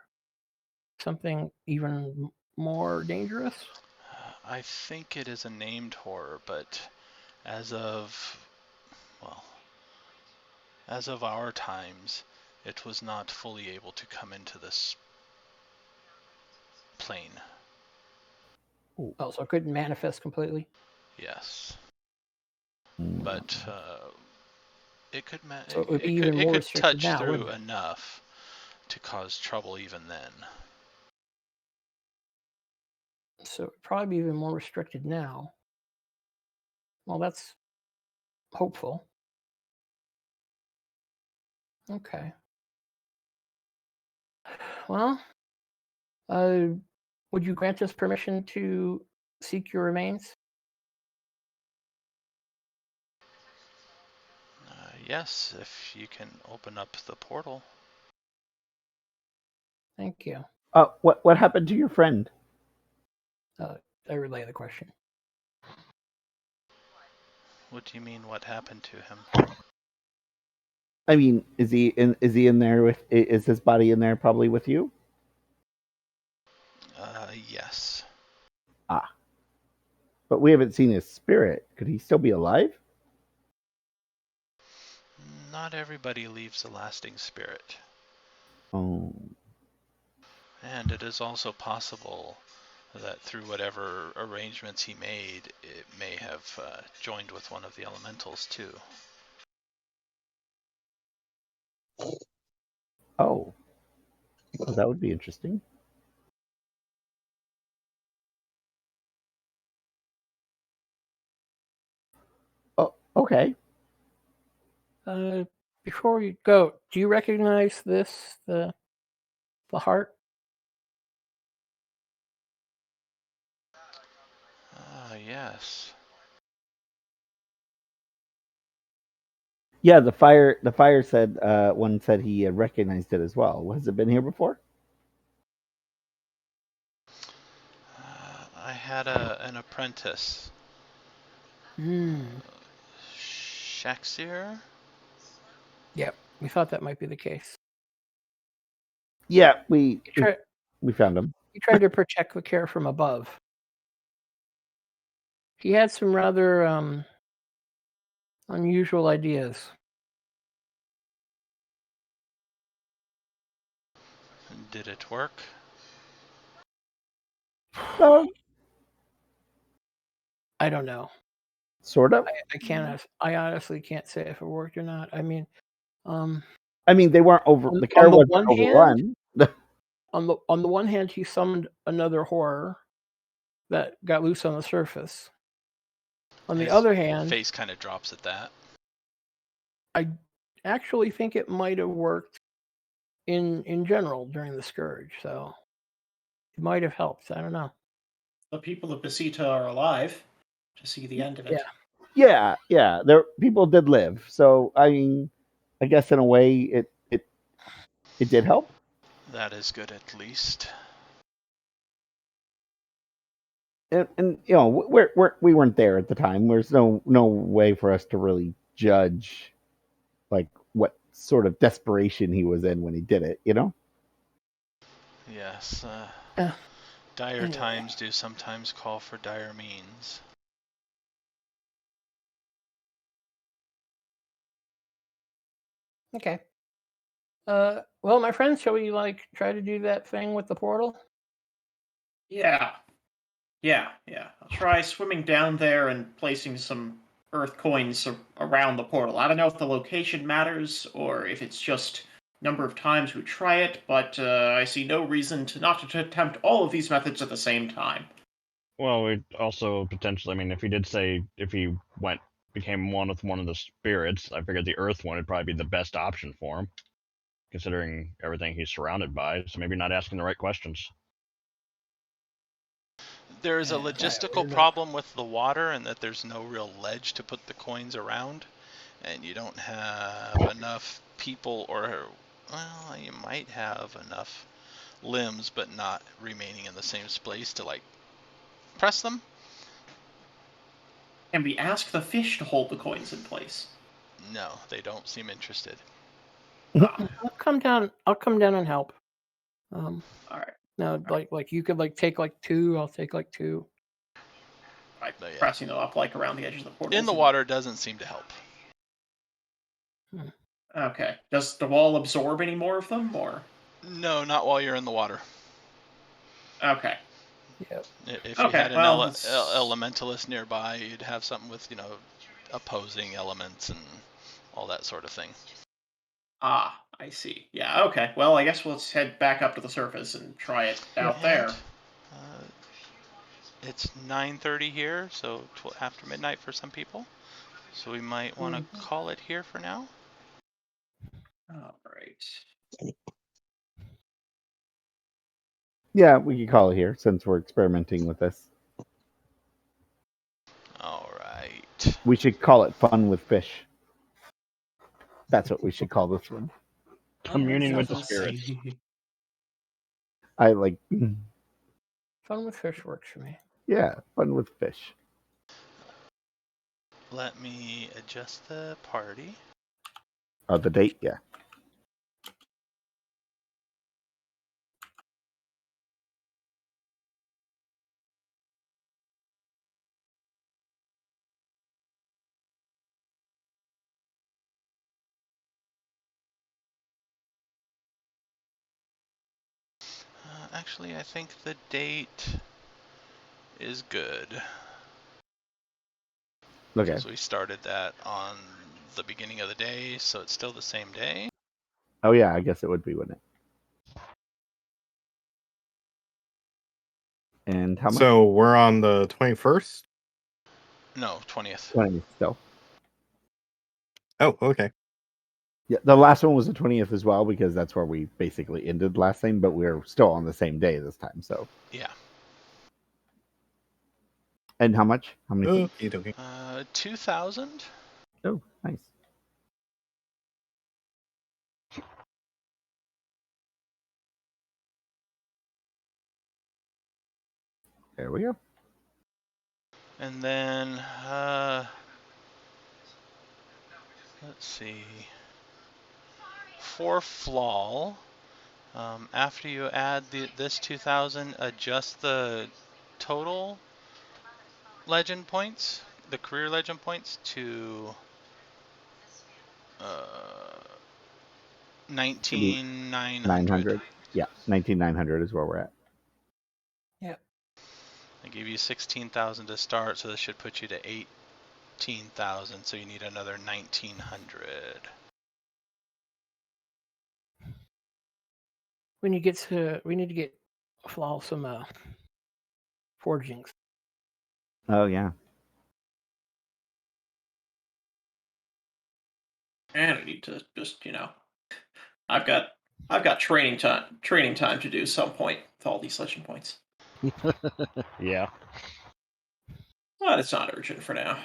something even more dangerous?
I think it is a named horror, but as of our times, it was not fully able to come into this plane.
Oh, so it couldn't manifest completely?
Yes. But it could touch
now,
through enough to cause trouble even then.
So it'd probably be even more restricted now. Well, that's hopeful. Okay. Well, would you grant us permission to seek your remains?
Yes, if you can open up the portal.
Thank you.
What happened to your friend?
I relay the question.
What do you mean? What happened to him?
I mean, is he in there with? Is his body in there probably with you?
Yes.
But we haven't seen his spirit. Could he still be alive?
Not everybody leaves a lasting spirit.
Oh.
And it is also possible that through whatever arrangements he made, it may have joined with one of the elementals too.
Oh. Well, that would be interesting. Oh, okay.
Before we go, do you recognize this, the heart?
Yes.
Yeah, the fire said one said he recognized it as well. Has it been here before?
I had an apprentice. Shaxir?
Yep, we thought that might be the case.
Yeah, we found him.
He tried to protect the care from above. He had some rather unusual ideas.
Did it work?
I don't know.
Sort of.
I can't. I honestly can't say if it worked or not. I mean,
they weren't over. The care wasn't overrun.
On the one hand, he summoned another horror that got loose on the surface. On the other hand,
face kind of drops at that.
I actually think it might have worked in general during the scourge, so it might have helped. I don't know.
The people of Basita are alive to see the end of it.
Yeah. There people did live, so I mean, I guess in a way it did help.
That is good, at least.
And we weren't there at the time. There's no way for us to really judge, like what sort of desperation he was in when he did it.
Yes. Dire times do sometimes call for dire means.
Okay. Well, my friends, shall we try to do that thing with the portal?
Yeah. I'll try swimming down there and placing some Earth coins around the portal. I don't know if the location matters or if it's just number of times we try it, but I see no reason not to attempt all of these methods at the same time.
Well, we also potentially, I mean, if he did say if he became one with one of the spirits, I figured the Earth one would probably be the best option for him, considering everything he's surrounded by. So maybe not asking the right questions.
There's a logistical problem with the water, and that there's no real ledge to put the coins around, and you don't have enough people, or well, you might have enough limbs, but not remaining in the same space to press them.
Can we ask the fish to hold the coins in place?
No, they don't seem interested.
I'll come down and help.
All right.
No, like you could take 2. I'll take 2.
By pressing them up around the edges of the portal.
In the water doesn't seem to help.
Okay. Does the wall absorb any more of them, or?
No, not while you're in the water.
Okay.
Yep.
If you had an elementalist nearby, you'd have something with opposing elements and all that sort of thing.
Ah, I see. Yeah, okay. Well, I guess let's head back up to the surface and try it out there.
It's 9:30 here, so after midnight for some people. So we might want to call it here for now.
All right.
Yeah, we could call it here since we're experimenting with this.
All right.
We should call it Fun with Fish. That's what we should call this one.
Communing with the spirits.
I like...
Fun with Fish works for me.
Yeah, Fun with Fish.
Let me adjust the party.
Oh, the date? Yeah.
Actually, I think the date is good.
Okay.
So we started that on the beginning of the day, so it's still the same day.
Oh yeah, I guess it would be, wouldn't it? And how much?
So we're on the 21st?
No, 20th.
20th still.
Oh, okay.
Yeah, the last one was the 20th as well, because that's where we basically ended last time, but we're still on the same day this time, so.
Yeah.
And how much? How many?
2,000.
Oh, nice. There we go.
And then, let's see. For Flawl, after you add this 2,000, adjust the total legend points, the career legend points, to 19,900.
Yeah, 19,900 is where we're at.
Yeah.
I gave you 16,000 to start, so this should put you to 18,000. So you need another 1,900.
We need to get Flaw some forgings.
Oh yeah.
And I need to just, I've got training time to do some point with all these legend points.
Yeah.
But it's not urgent for now.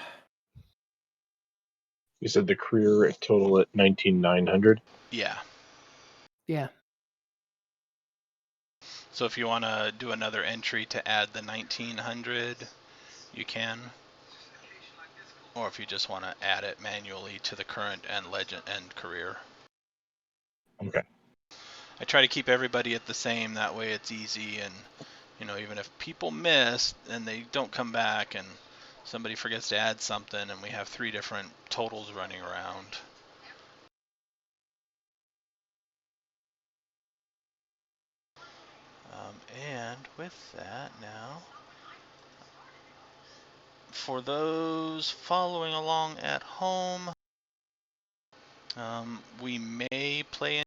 You said the career total at 19,900?
Yeah.
Yeah.
So if you want to do another entry to add the 1,900, you can. Or if you just want to add it manually to the current and legend and career.
Okay.
I try to keep everybody at the same, that way it's easy, and even if people miss and they don't come back and somebody forgets to add something and we have 3 different totals running around, And with that now, for those following along at home, we may play